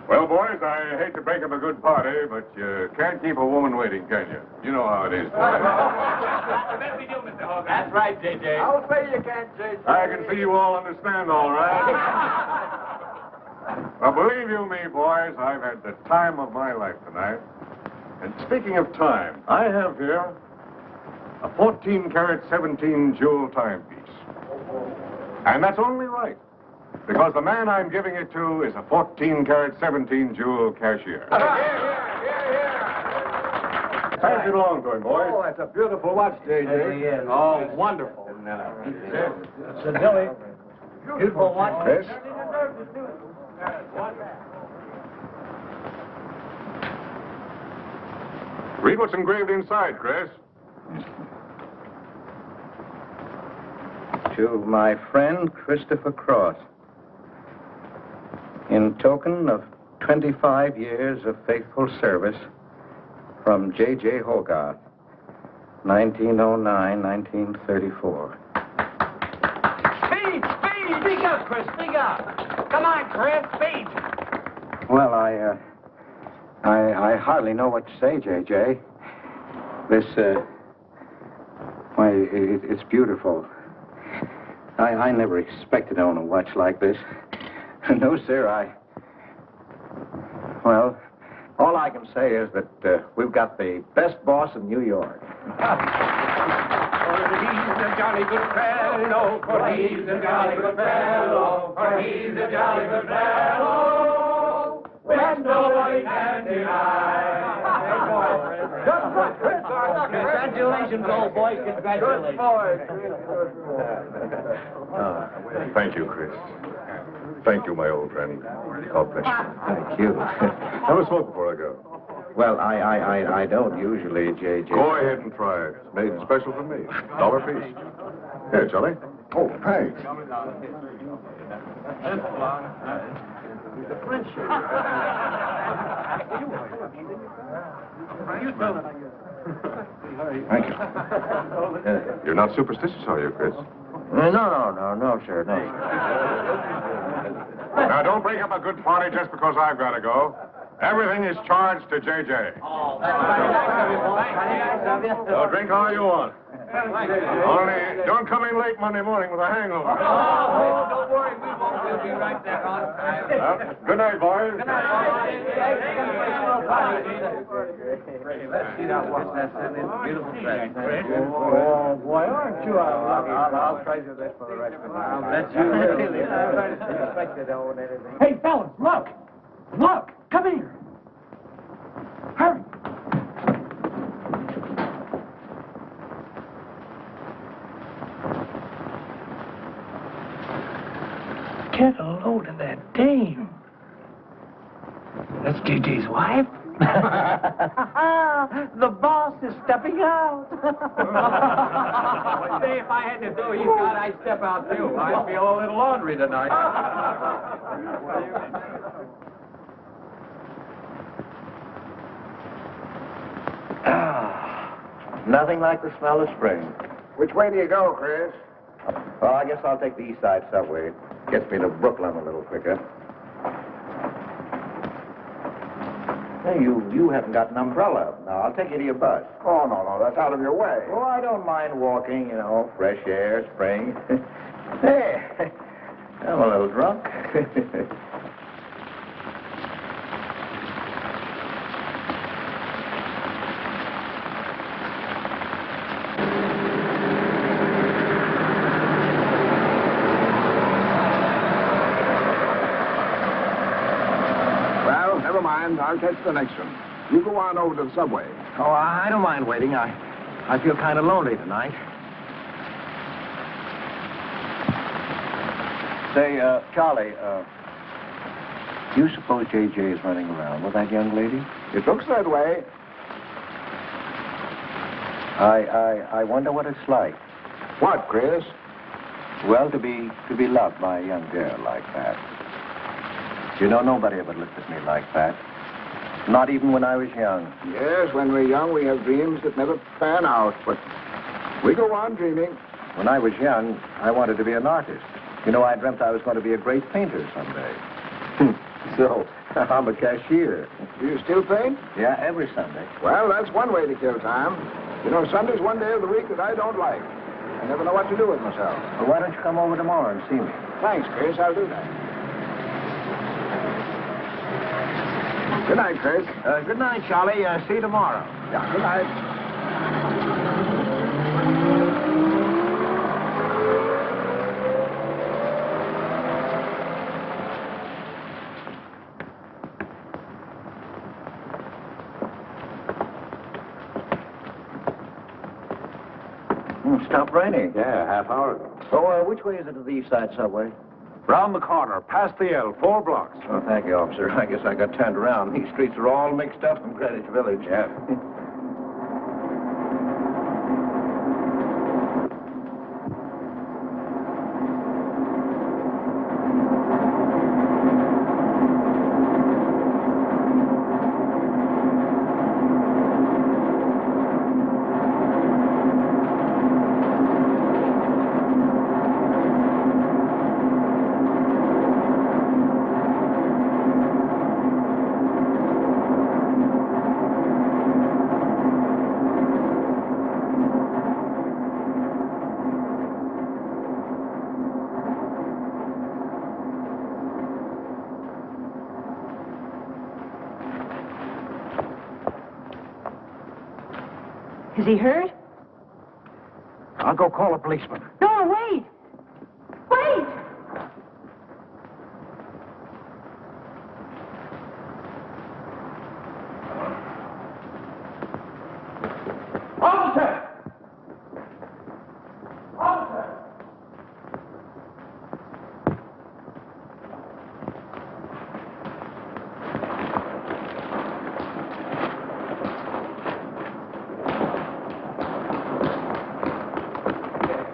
Well, boys, I hate to break up a good party, but you can't keep a woman waiting, can you? You know how it is. That's right, J.J. I'll say you can't, J.J. I can see you all understand, all right. Well, believe you me, boys, I've had the time of my life tonight. And speaking of time, I have here a 14-karat, 17-jewel timepiece. And that's only right, because the man I'm giving it to is a 14-karat, 17-jewel cashier. Pass it along to him, boys. Oh, that's a beautiful watch, J.J. Oh, wonderful. So, Billy, beautiful watch. Yes? Read what's engraved inside, Chris. To my friend Christopher Cross, in token of 25 years of faithful service, from J.J. Hogarth, 1909-1934. Speed! Speak up, Chris, speak up! Come on, Chris, speed! Well, I hardly know what to say, J.J. This, why, it's beautiful. I never expected to own a watch like this. No, sir, well, all I can say is that we've got the best boss in New York. For he's a jolly good fellow, for he's a jolly good fellow, for he's a jolly good fellow, which nobody can deny. Congratulations, old boy, congratulations. Thank you, Chris. Thank you, my old friend. God bless you. Thank you. Have a smoke before I go. Well, I don't usually, J.J. Go ahead and try it. It's made special for me. $1 piece. Here, Charlie. Oh, thanks. Thank you. You're not superstitious, are you, Chris? No, sir, no. Now, don't break up a good party just because I've got to go. Everything is charged to J.J. Oh, thanks. So drink all you want. Only don't come in late Monday morning with a hangover. Oh, don't worry, we won't. We'll be right there on time. Well, good night, boys. Good night. Let's see now what's that beautiful dress. Oh, boy, aren't you lucky? I'll treasure this for the rest of my life. I'll bet you really. Hey, fellas, look! Look! Come here! Hurry! Get a load of that dame. That's JJ's wife? The boss is stepping out. Say, if I had to do you thought I'd step out too. I'd feel a little laundry tonight. Nothing like the smell of spring. Which way do you go, Chris? Well, I guess I'll take the East Side subway. Gets me to Brooklyn a little quicker. Hey, you haven't got an umbrella. Now, I'll take you to your bus. Oh, no, that's out of your way. Oh, I don't mind walking, fresh air, spring. Hey, I'm a little drunk. Well, never mind. I'll catch the next one. You go on over to the subway. Oh, I don't mind waiting. I feel kind of lonely tonight. Say, Charlie, do you suppose J.J. is running around with that young lady? It looks that way. I wonder what it's like. What, Chris? Well, to be loved by a young girl like that. Nobody ever looked at me like that. Not even when I was young. Yes, when we're young, we have dreams that never pan out, but we go on dreaming. When I was young, I wanted to be an artist. I dreamt I was going to be a great painter someday. So, I'm a cashier. Do you still paint? Yeah, every Sunday. Well, that's one way to kill time. Sunday's one day of the week that I don't like. I never know what to do with myself. Well, why don't you come over tomorrow and see me? Thanks, Chris. I'll do that. Good night, Chris. Good night, Charlie. See you tomorrow. Yeah, good night. Stopped raining. Yeah, half hour ago. So, which way is it to the East Side subway? Round the corner, past the L, 4 blocks. Oh, thank you, officer. I guess I got turned around. These streets are all mixed up in Greenwich Village. Yeah. Is he hurt? I'll go call a policeman. No, wait! Wait! Officer! Officer!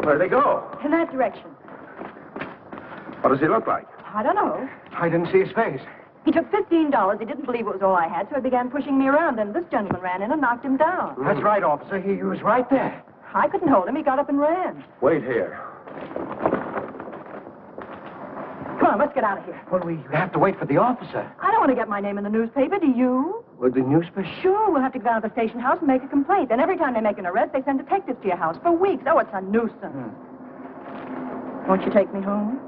Where'd they go? In that direction. What does he look like? I don't know. I didn't see his face. He took $15. He didn't believe it was all I had, so he began pushing me around. Then this gentleman ran in and knocked him down. That's right, officer. He was right there. I couldn't hold him. He got up and ran. Wait here. Come on, let's get out of here. Well, we have to wait for the officer. I don't want to get my name in the newspaper, do you? Well, the newspaper? Sure, we'll have to go down to the station house and make a complaint. And every time they make an arrest, they send detectives to your house for weeks. Oh, it's a nuisance. Won't you take me home?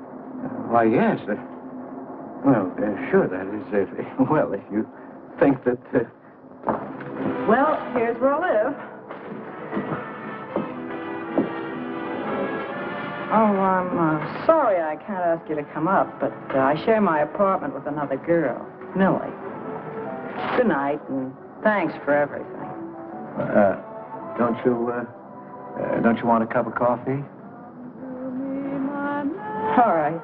Why, yes. Sure, that is, if you think that... Well, here's where I live. Oh, I'm sorry I can't ask you to come up, but I share my apartment with another girl, Millie. Good night, and thanks for everything. Don't you want a cup of coffee? All right.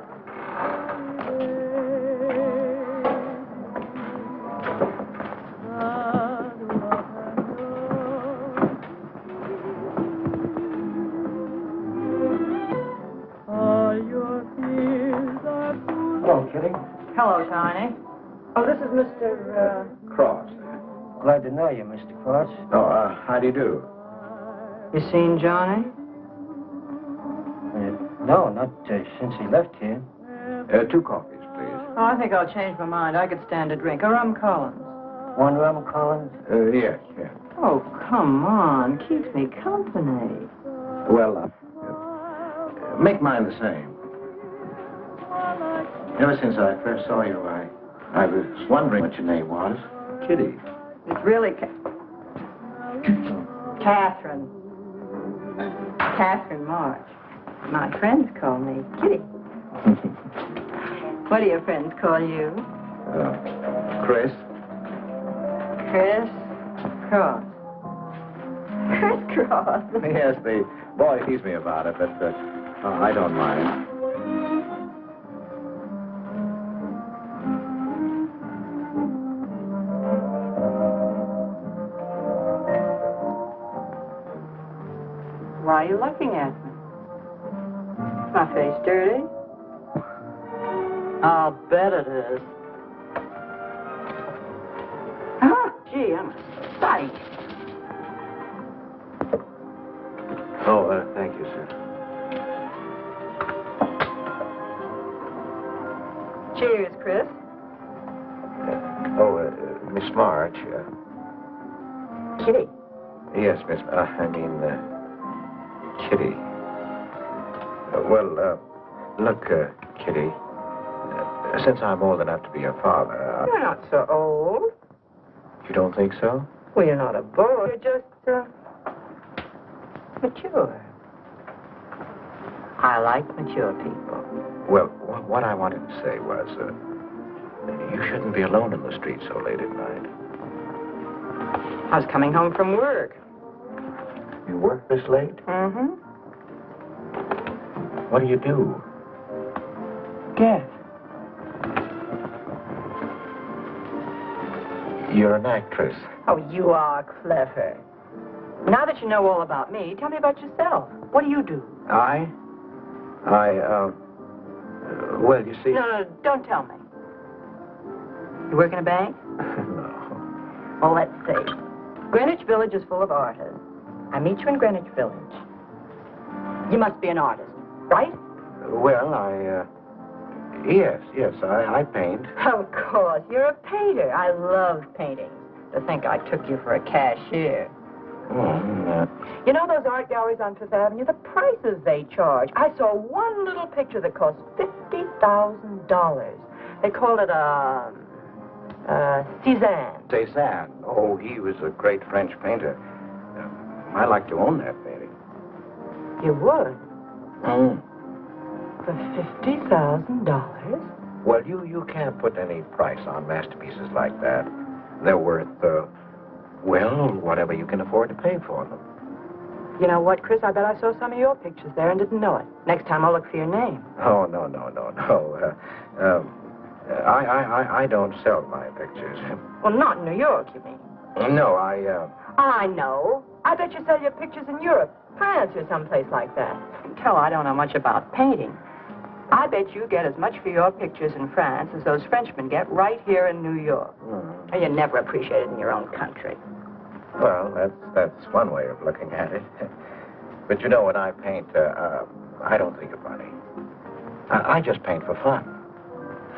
Hello, Kitty. Hello, Tiny. Oh, this is Mr. Cross. Glad to know you, Mr. Cross. Oh, how do you do? You seen Johnny? No, not since he left here. 2 coffees, please. Oh, I think I'll change my mind. I could stand a drink. A rum Collins. 1 rum Collins? Yes. Oh, come on. Keeps me company. Well, make mine the same. Ever since I first saw you, I was wondering what your name was. Kitty. It's really Catherine. Catherine March. My friends call me Kitty. What do your friends call you? Chris. Chris Cross. Chris Cross. Yes, the boy teased me about it, but I don't mind. Why are you looking at me? Is my face dirty? I'll bet it is. Oh, gee, I'm a sight. Oh, thank you, sir. Cheers, Chris. Miss March. Kitty. Yes, Miss. Kitty. Look, Kitty. Since I'm old enough to be your father... You're not so old. You don't think so? Well, you're not a boy. You're just, mature. I like mature people. Well, what I wanted to say was, you shouldn't be alone in the street so late at night. I was coming home from work. You work this late? Mm-hmm. What do you do? Guess. You're an actress. Oh, you are clever. Now that you know all about me, tell me about yourself. What do you do? Well, you see... No, don't tell me. You work in a bank? No. Well, let's see. Greenwich Village is full of artists. I meet you in Greenwich Village. You must be an artist, right? Well, Yes, I paint. Of course. You're a painter. I love painting. To think I took you for a cashier. You know those art galleries on Fifth Avenue? The prices they charge. I saw one little picture that cost $50,000. They called it Cézanne. Cézanne. Oh, he was a great French painter. I'd like to own that painting. You would? For $50,000? Well, you can't put any price on masterpieces like that. They're worth, whatever you can afford to pay for them. You know what, Chris? I bet I saw some of your pictures there and didn't know it. Next time I'll look for your name. Oh, no. I don't sell my pictures. Well, not in New York, you mean? No, I know. I bet you sell your pictures in Europe, France, or someplace like that. Hell, I don't know much about painting. I bet you get as much for your pictures in France as those Frenchmen get right here in New York. And you never appreciate it in your own country. Well, that's one way of looking at it. But you know, when I paint, I don't think of money. I just paint for fun.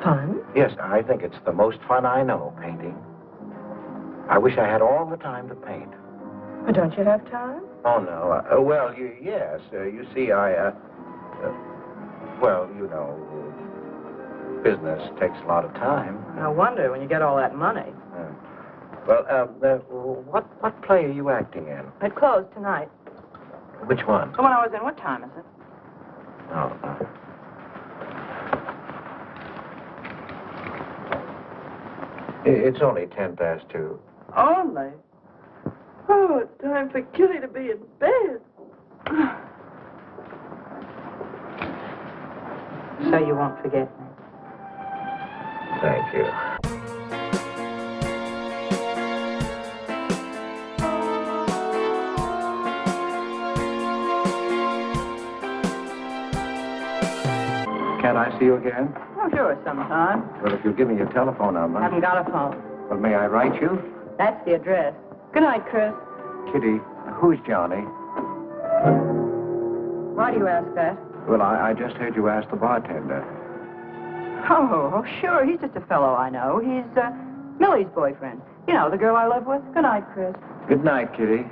Fun? Yes, I think it's the most fun I know, painting. I wish I had all the time to paint. Well, don't you have time? Oh, no. Well, yes. You see, well, you know, business takes a lot of time. No wonder when you get all that money. Well, what play are you acting in? It closed tonight. Which one? The one I was in. What time is it? Oh, It's only 2:10. Only? Oh, it's time for Kitty to be in bed. So you won't forget me? Thank you. Can I see you again? Oh, sure, sometime. Well, if you'll give me your telephone number. Haven't got a phone. Well, may I write you? That's the address. Good night, Chris. Kitty, who's Johnny? Why do you ask that? Well, I just heard you ask the bartender. Oh, sure. He's just a fellow I know. He's Millie's boyfriend. You know, the girl I live with. Good night, Chris. Good night, Kitty.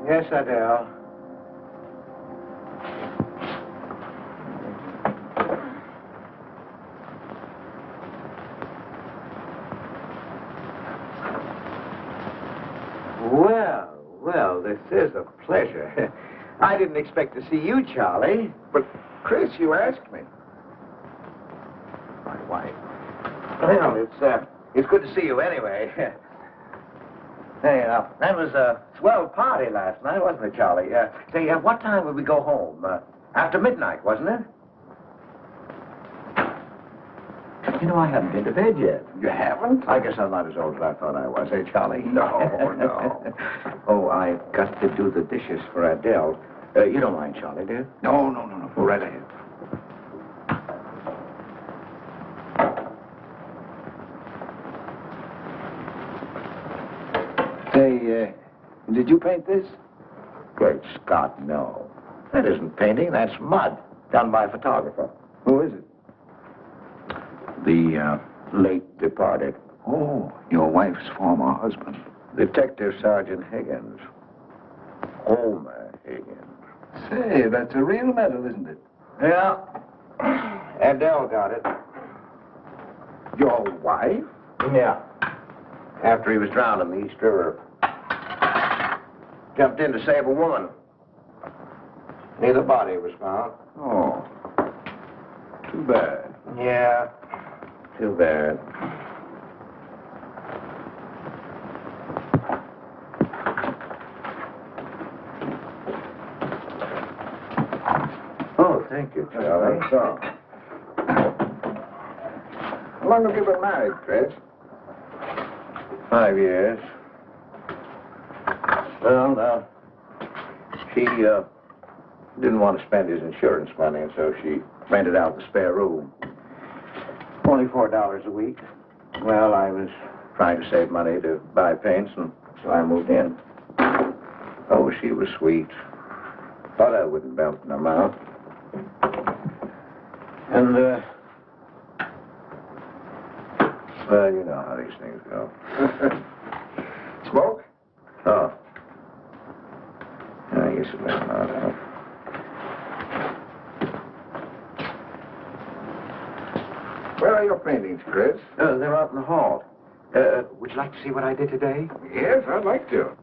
Yes, Adele. Well, this is a pleasure. I didn't expect to see you, Charlie. But, Chris, you asked me. My wife. Well, it's good to see you anyway. Hey, that was a swell party last night, wasn't it, Charlie? Say, what time would we go home? After midnight, wasn't it? You know, I haven't been to bed yet. You haven't? I guess I'm not as old as I thought I was, eh, Charlie? No, no. Oh, I've got to do the dishes for Adele. You don't mind, Charlie, do you? No. Go right ahead. Say, did you paint this? Great Scott, no. That isn't painting, that's mud, done by a photographer. Who is it? The late departed Oh, your wife's former husband. Detective Sergeant Higgins. Homer Higgins. Say, that's a real medal, isn't it? Yeah. Adele got it. Your wife? Yeah. After he was drowned in the East River. Jumped in to save a woman. Neither body was found. Oh. Too bad. Yeah. Too bad. Oh, thank you, Charlie. So. How long have you been married, Chris? 5 years. Well, she didn't want to spend his insurance money, and so she rented out the spare room. Only $4 a week. Well, I was trying to save money to buy paints, and so I moved in. Oh, she was sweet. Thought I wouldn't melt in her mouth. And, well, you know how these things go. Smoke? Oh. I guess it went out enough. Where are your paintings, Chris? They're out in the hall. Would you like to see what I did today? Yes, I'd like to.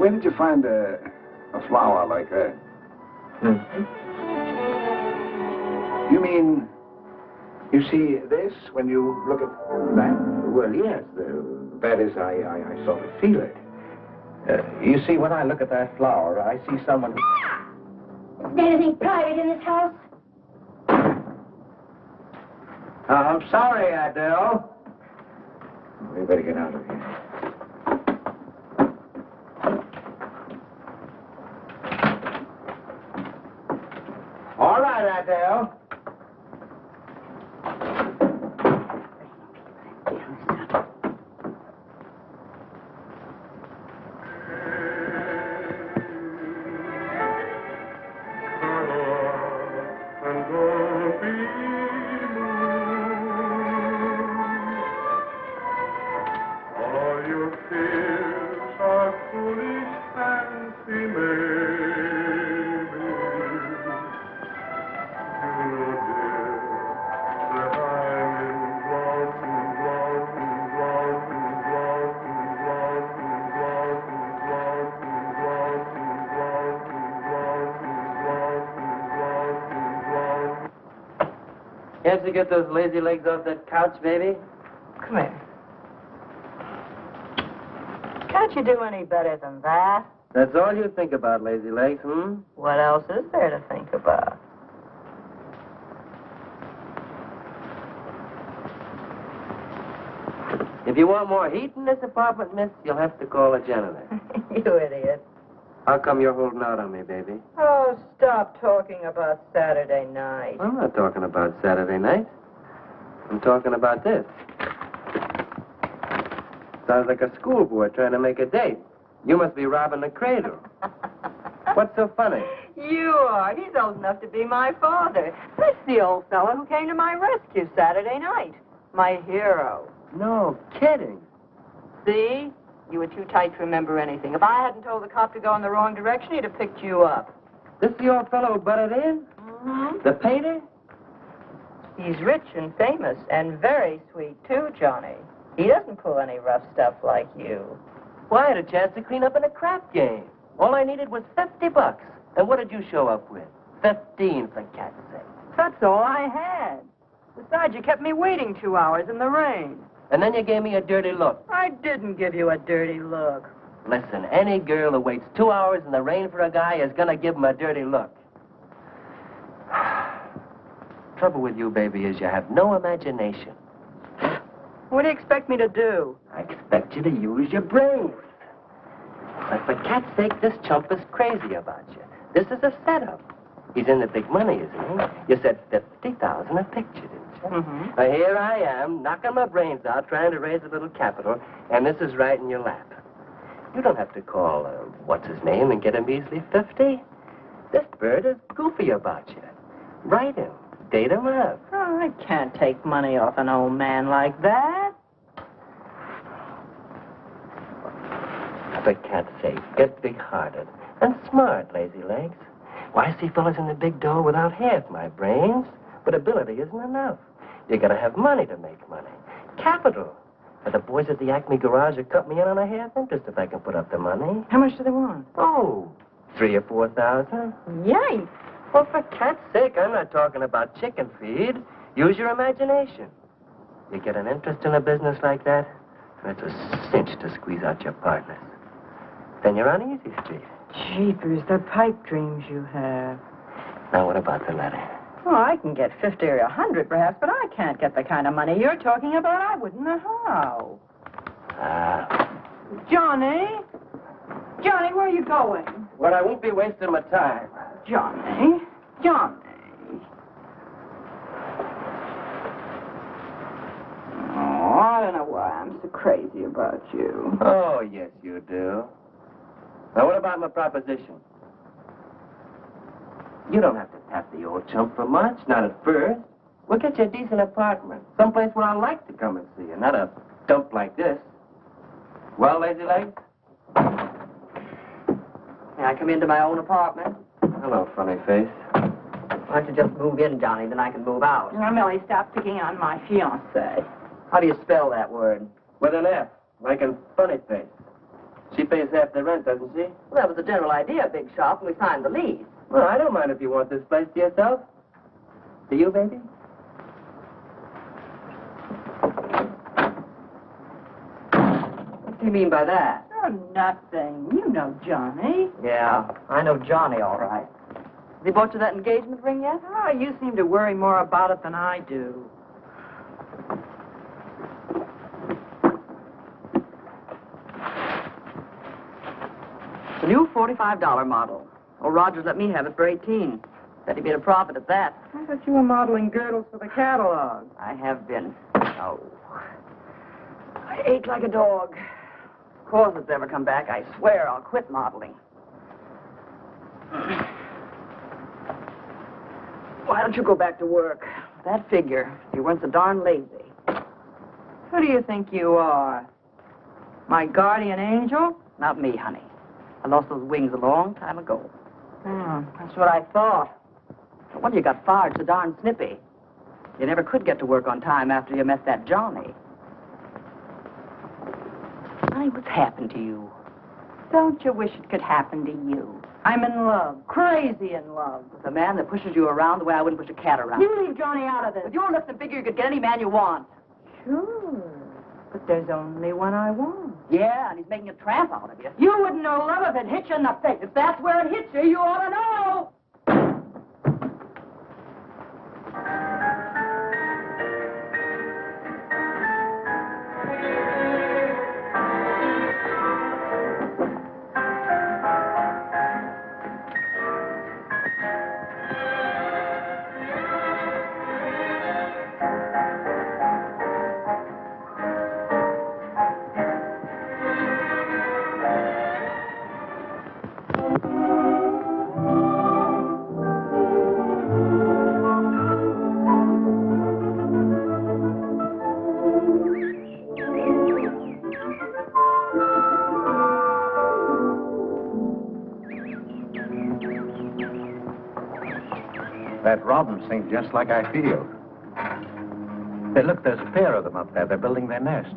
Where did you find a flower like that? You mean, you see this when you look at that? Well, yes. That is, I sort of feel it. You see, when I look at that flower, I see someone... Is there anything private in this house? I'm sorry, Adele. We better get out of here. All right, Adele. Can't you get those lazy legs off that couch, baby? Come here. Can't you do any better than that? That's all you think about, lazy legs, hmm? What else is there to think about? If you want more heat in this apartment, miss, you'll have to call a janitor. You idiot. How come you're holding out on me, baby? Oh, stop talking about Saturday night. I'm not talking about Saturday night. I'm talking about this. Sounds like a schoolboy trying to make a date. You must be robbing the cradle. What's so funny? You are. He's old enough to be my father. That's the old fellow who came to my rescue Saturday night. My hero. No kidding. See? You were too tight to remember anything. If I hadn't told the cop to go in the wrong direction, he'd have picked you up. This the old fellow who butted in? Mm-hmm. The painter? He's rich and famous and very sweet, too, Johnny. He doesn't pull any rough stuff like you. Well, I had a chance to clean up in a crap game. All I needed was $50. And what did you show up with? 15, for cat's sake. That's all I had. Besides, you kept me waiting 2 hours in the rain. And then you gave me a dirty look. I didn't give you a dirty look. Listen, any girl who waits 2 hours in the rain for a guy is gonna give him a dirty look. Trouble with you, baby, is you have no imagination. What do you expect me to do? I expect you to use your brains. But for cat's sake, this chump is crazy about you. This is a setup. He's in the big money, isn't he? You said 50,000 a picture, didn't you? Mm-hmm. Well, here I am, knocking my brains out, trying to raise a little capital, and this is right in your lap. You don't have to call, what's-his-name, and get him easily 50. This bird is goofy about you. Write him. Date him up. Oh, I can't take money off an old man like that. For cat's sake, get big-hearted and smart, lazy legs. Why, I see fellas in the big dough without half my brains, but ability isn't enough. You gotta have money to make money. Capital. And the boys at the Acme garage will cut me in on a half interest if I can put up the money. How much do they want? Oh, 3,000 or 4,000. Yikes. Well, for cat's sake, I'm not talking about chicken feed. Use your imagination. You get an interest in a business like that, and it's a cinch to squeeze out your partners. Then you're on Easy Street. Jeepers, the pipe dreams you have. Now, what about the letter? Well, I can get 50 or 100, perhaps, but I can't get the kind of money you're talking about. I wouldn't know how. Johnny? Johnny, where are you going? Well, I won't be wasting my time. Johnny? Johnny? Oh, I don't know why I'm so crazy about you. Oh, yes, you do. Now, what about my proposition? You don't have to tap the old chump for much, not at first. We'll get you a decent apartment, someplace where I like to come and see you, not a dump like this. Well, lazy legs? May I come into my own apartment? Hello, funny face. Why don't you just move in, Johnny, then I can move out. Now, Millie, stop picking on my fiancé. How do you spell that word? With an F, like in funny face. She pays half the rent, doesn't she? Well, that was the general idea, big shop, when we signed the lease. Well, I don't mind if you want this place to yourself. Do you, baby? What do you mean by that? Oh, nothing. You know Johnny. Yeah, I know Johnny all right. Has he bought you that engagement ring yet? Oh, you seem to worry more about it than I do. It's a new $45 model. Old Rogers let me have it for $18. Said he made a profit at that. I thought you were modeling girdles for the catalog. I have been. Oh. I ache like a dog. Of course it's ever come back, I swear I'll quit modeling. Why don't you go back to work? That figure, you weren't so darn lazy. Who do you think you are? My guardian angel? Not me, honey. I lost those wings a long time ago. Oh, that's what I thought. No wonder you got fired so darn snippy. You never could get to work on time after you met that Johnny. Honey, what's happened to you? Don't you wish it could happen to you? I'm in love. Crazy in love. With a man that pushes you around the way I wouldn't push a cat around. You leave Johnny out of this. With your lips and figure, you could get any man you want. Sure. But there's only one I want. Yeah, and he's making a tramp out of you. You wouldn't know love if it hit you in the face. If that's where it hits you, you ought to know. That robin sings just like I feel. Hey, look, there's a pair of them up there. They're building their nest.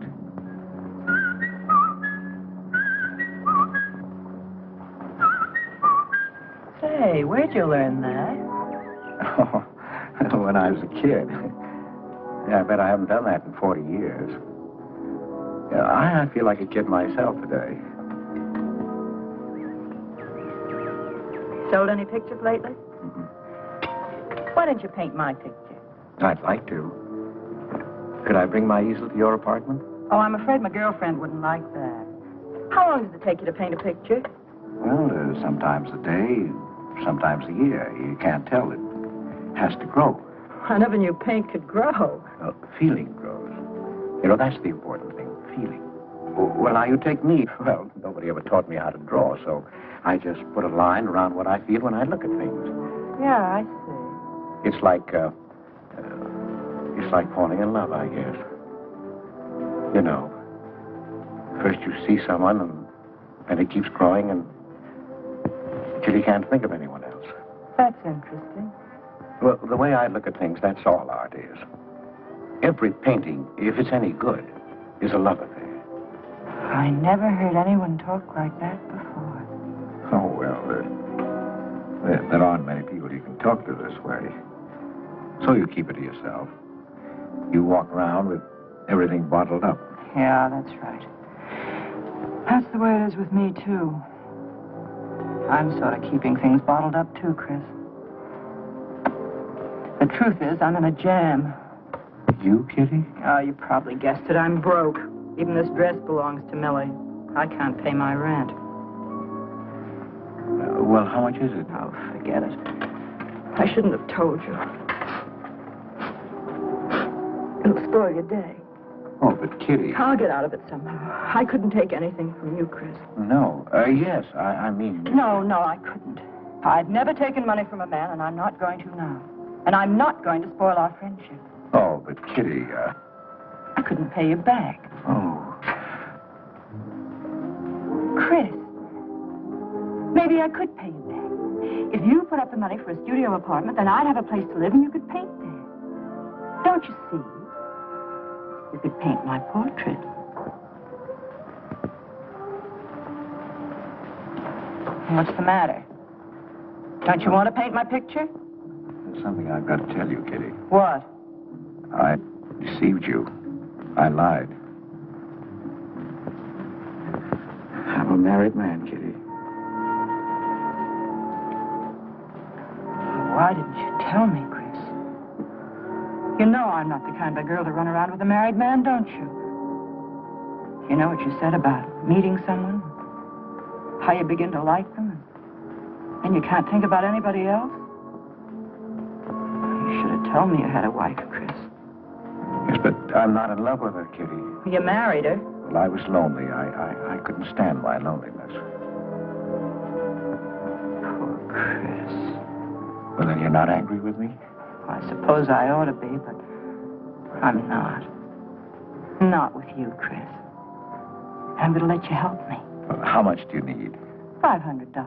Say, where'd you learn that? Oh, when I was a kid. Yeah, I bet I haven't done that in 40 years. Yeah, I feel like a kid myself today. Sold any pictures lately? Why didn't you paint my picture? I'd like to. Could I bring my easel to your apartment? Oh, I'm afraid my girlfriend wouldn't like that. How long does it take you to paint a picture? Well, sometimes a day, sometimes a year. You can't tell. It has to grow. I never knew paint could grow. Feeling grows. You know, that's the important thing, feeling. Well, now, you take me. Well, nobody ever taught me how to draw, so I just put a line around what I feel when I look at things. Yeah, I see. It's like falling in love, I guess. You know, first you see someone, and it keeps growing until you can't think of anyone else. That's interesting. Well, the way I look at things, that's all art is. Every painting, if it's any good, is a love affair. I never heard anyone talk like that before. Oh, well, there aren't many people you can talk to this way. So you keep it to yourself. You walk around with everything bottled up. Yeah, that's right. That's the way it is with me, too. I'm sort of keeping things bottled up, too, Chris. The truth is, I'm in a jam. You, Kitty? Oh, you probably guessed it. I'm broke. Even this dress belongs to Millie. I can't pay my rent. Well, how much is it? Oh, forget it. I shouldn't have told you. It'll spoil your day. Oh, but Kitty... I'll get out of it somehow. I couldn't take anything from you, Chris. No. Yes, I mean... No, I couldn't. I've never taken money from a man, and I'm not going to now. And I'm not going to spoil our friendship. Oh, but Kitty, I couldn't pay you back. Oh. Chris, maybe I could pay you back. If you put up the money for a studio apartment, then I'd have a place to live and you could paint there. Don't you see? You could paint my portrait. What's the matter? Don't you want to paint my picture? There's something I've got to tell you, Kitty. What? I deceived you. I lied. I'm a married man, Kitty. Why didn't you tell me, Chris? You know I'm not the kind of girl to run around with a married man, don't you? You know what you said about meeting someone? How you begin to like them? And you can't think about anybody else? You should have told me you had a wife, Chris. Yes, but I'm not in love with her, Kitty. You married her. Well, I was lonely. I couldn't stand my loneliness. Poor Chris. Well, then you're not angry with me? I suppose I ought to be, but I'm not. Not with you, Chris. I'm going to let you help me. Well, how much do you need? $500.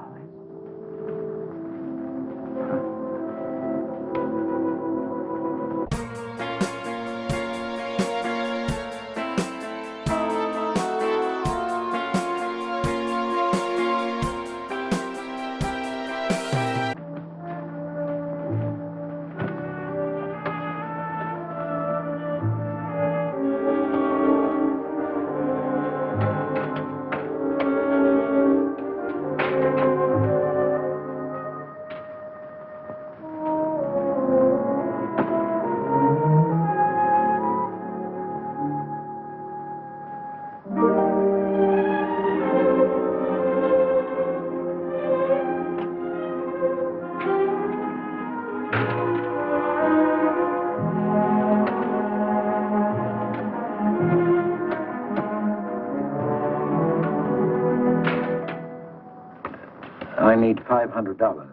I need $500.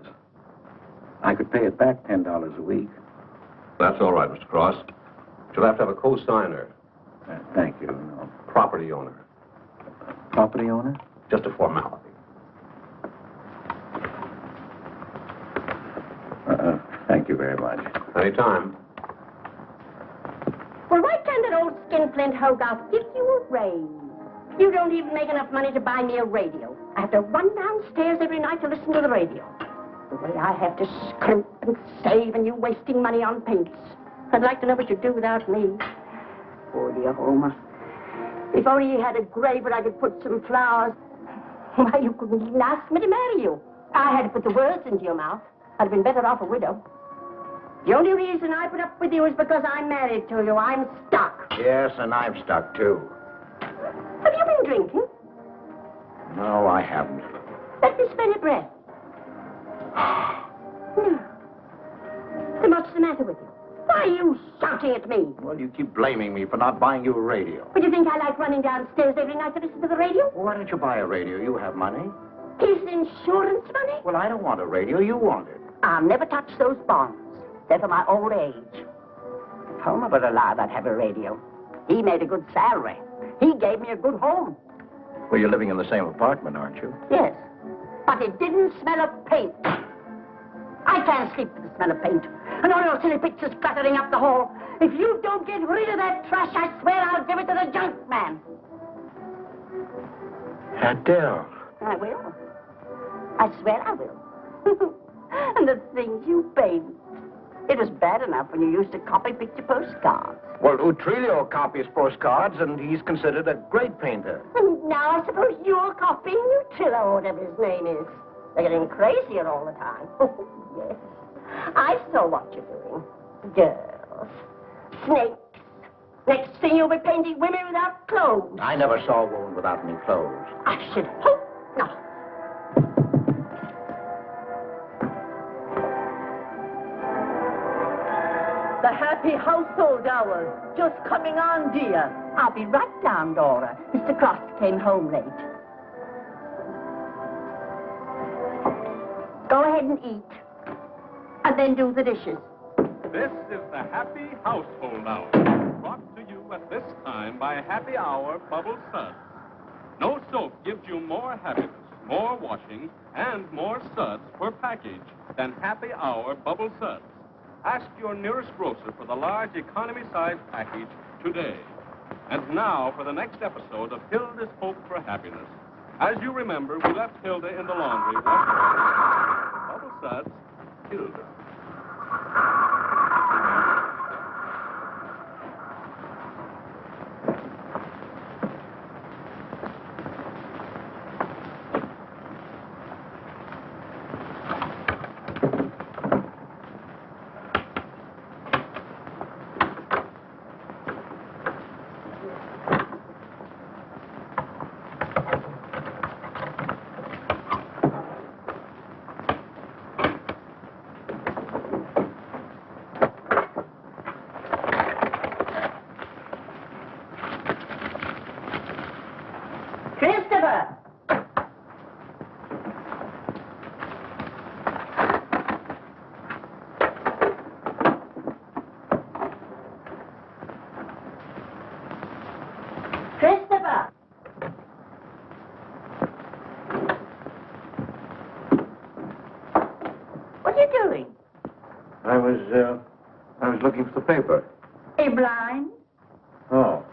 I could pay it back $10 a week. That's all right, Mr. Cross. You'll have to have a co-signer. Thank you. No. Property owner. Property owner? Just a formality. Thank you very much. Anytime. Well, why can't that old skinflint Hogarth give you a raise? You don't even make enough money to buy me a radio. I have to run downstairs every night to listen to the radio. The way I have to scrimp and save and you wasting money on paints. I'd like to know what you'd do without me. Oh, dear Homer. If only you had a grave where I could put some flowers. Why, you couldn't even ask me to marry you. I had to put the words into your mouth. I'd have been better off a widow. The only reason I put up with you is because I'm married to you. I'm stuck. Yes, and I'm stuck, too. Have you been drinking? No, I haven't. Let me smell your breath. No. Then what's the matter with you? Why are you shouting at me? Well, you keep blaming me for not buying you a radio. But you think I like running downstairs every night to listen to the radio? Well, why don't you buy a radio? You have money. Is insurance money? Well, I don't want a radio. You want it. I'll never touch those bonds. They're for my old age. If Homer were alive, I'd have a radio. He made a good salary. He gave me a good home. Well, you're living in the same apartment, aren't you? Yes. But it didn't smell of paint. I can't sleep with the smell of paint. And all those silly pictures cluttering up the hall. If you don't get rid of that trash, I swear I'll give it to the junk man. Adele. I will. I swear I will. And the things you paint. It was bad enough when you used to copy picture postcards. Well, Utrillo copies postcards, and he's considered a great painter. And now I suppose you're copying Utrillo, or whatever his name is. They're getting crazier all the time. Yes. I saw what you're doing. Girls. Snakes. Next thing you'll be painting women without clothes. I never saw a woman without any clothes. I should hope not. The happy household hours. Just coming on, dear. I'll be right down, Dora. Mr. Cross came home late. Go ahead and eat. And then do the dishes. This is the Happy Household Hour, brought to you at this time by Happy Hour Bubble Suds. No soap gives you more happiness, more washing, and more suds per package than Happy Hour Bubble Suds. Ask your nearest grocer for the large economy-sized package today. And now for the next episode of Hilda's Hope for Happiness. As you remember, we left Hilda in the laundry. Bubble suds, Hilda. I was looking for the paper. Are you blind? Oh.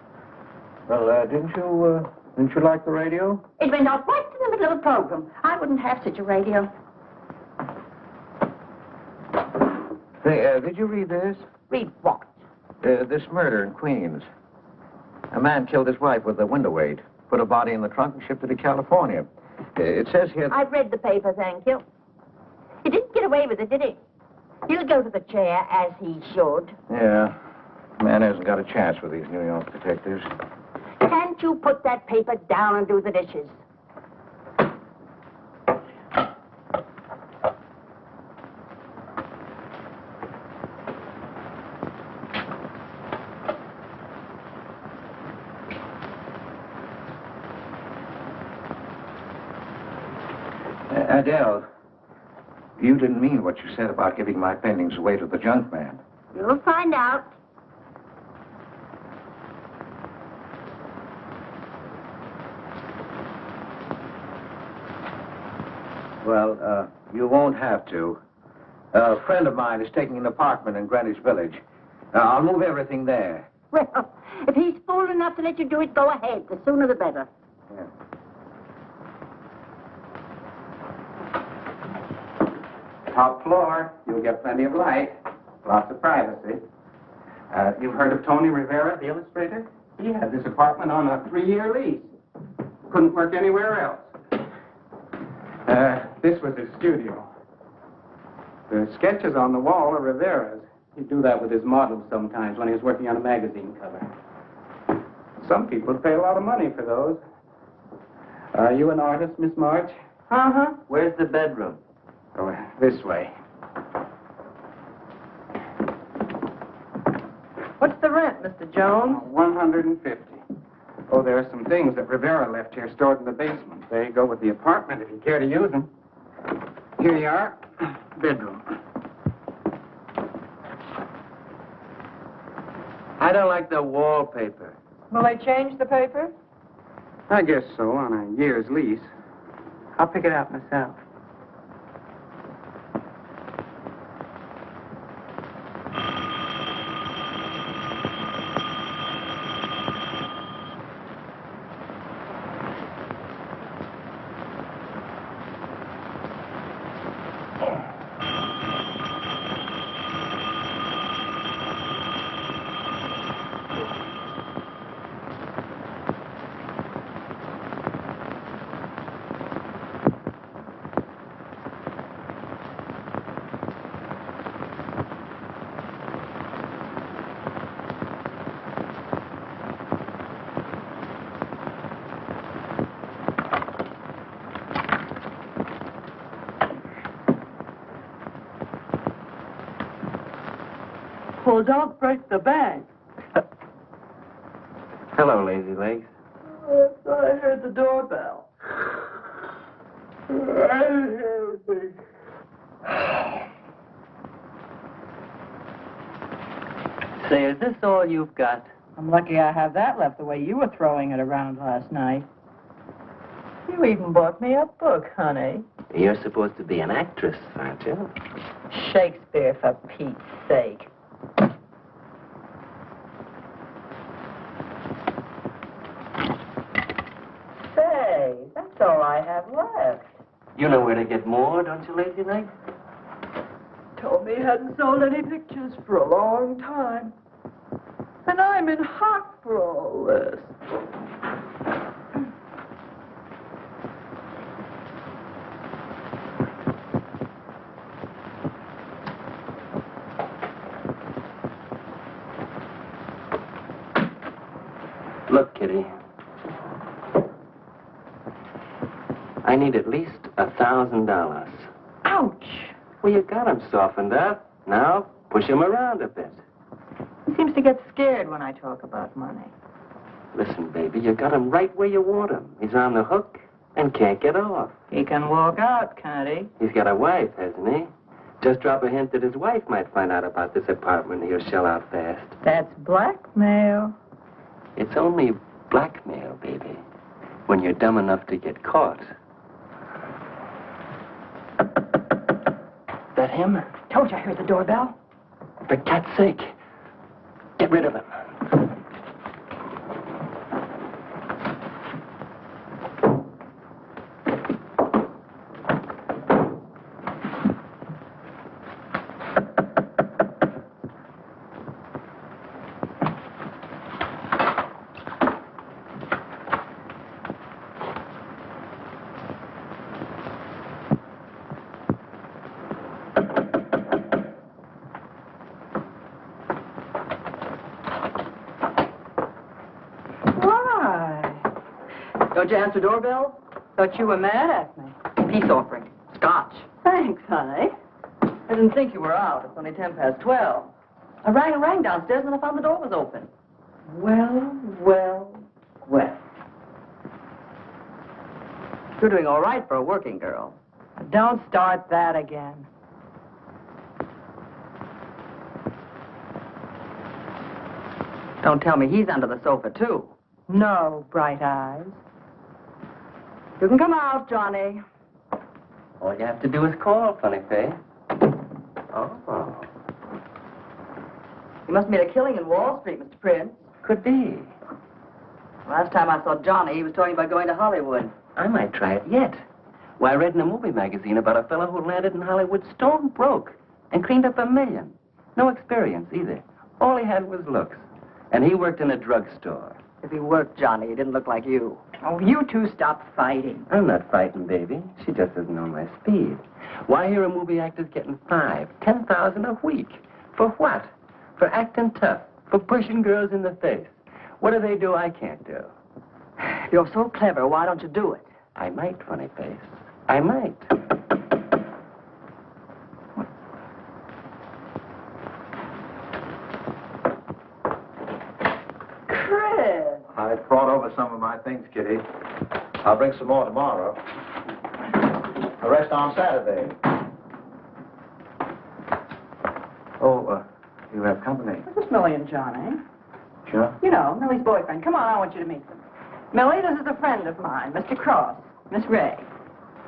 Well, didn't you like the radio? It went off right in the middle of a program. I wouldn't have such a radio. Hey, did you read this? Read what? This murder in Queens. A man killed his wife with a window weight, put her body in the trunk and shipped it to California. It says here... I've read the paper, thank you. He didn't get away with it, did he? He'll go to the chair, as he should. Yeah. Man hasn't got a chance with these New York detectives. Can't you put that paper down and do the dishes? Adele, you didn't mean what you said about giving my paintings away to the junk man. You'll find out. Well, you won't have to. A friend of mine is taking an apartment in Greenwich Village. I'll move everything there. Well, if he's fool enough to let you do it, go ahead. The sooner the better. Yeah. Top floor, you'll get plenty of light, lots of privacy. You've heard of Tony Rivera, the illustrator? He had this apartment on a 3-year lease. Couldn't work anywhere else. This was his studio. The sketches on the wall are Rivera's. He'd do that with his models sometimes when he was working on a magazine cover. Some people pay a lot of money for those. Are you an artist, Miss March? Uh-huh. Where's the bedroom? Oh, this way. What's the rent, Mr. Jones? $150. Oh, there are some things that Rivera left here stored in the basement. They go with the apartment if you care to use them. Here you are. Bedroom. I don't like the wallpaper. Will they change the paper? I guess so, on a year's lease. I'll pick it out myself. Well, don't break the bank. Hello, lazy legs. I heard the doorbell. I didn't hear anything. Say, is this all you've got? I'm lucky I have that left the way you were throwing it around last night. You even bought me a book, honey. You're supposed to be an actress, aren't you? Shakespeare, for Pete's sake. Say, that's all I have left. You know where to get more, don't you, Lazy Leg? Told me he hadn't sold any pictures for a long time. And I'm in hock for all this. Look, Kitty. I need at least $1,000. Ouch! Well, you got him softened up. Now, push him around a bit. He seems to get scared when I talk about money. Listen, baby, you got him right where you want him. He's on the hook and can't get off. He can walk out, can't he? He's got a wife, hasn't he? Just drop a hint that his wife might find out about this apartment and he'll shell out fast. That's blackmail. It's only blackmail, baby, when you're dumb enough to get caught. That him? Told you I heard the doorbell. For cat's sake, get rid of him. Don't you answer doorbell? Thought you were mad at me. Peace offering. Scotch. Thanks, honey. I didn't think you were out. It's only 12:10. I rang downstairs and I found the door was open. Well. You're doing all right for a working girl. Don't start that again. Don't tell me he's under the sofa, too. No, bright eyes. You can come out, Johnny. All you have to do is call, funny face. Oh. You must have made a killing in Wall Street, Mr. Prince. Could be. Last time I saw Johnny, he was talking about going to Hollywood. I might try it yet. Well, I read in a movie magazine about a fellow who landed in Hollywood stone broke and cleaned up $1 million. No experience either. All he had was looks. And he worked in a drugstore. If he worked, Johnny, he didn't look like you. Oh, you two stop fighting. I'm not fighting, baby. She just doesn't know my speed. Why, here are movie actors getting $5,000-$10,000 a week. For what? For acting tough. For pushing girls in the face. What do they do I can't do? You're so clever. Why don't you do it? I might, funny face. I might. Chris! I brought over some of my things, Kitty. I'll bring some more tomorrow. The rest on Saturday. Oh, you have company. This is Millie and Johnny. Sure. You know, Millie's boyfriend. Come on, I want you to meet them. Millie, this is a friend of mine, Mr. Cross. Miss Ray.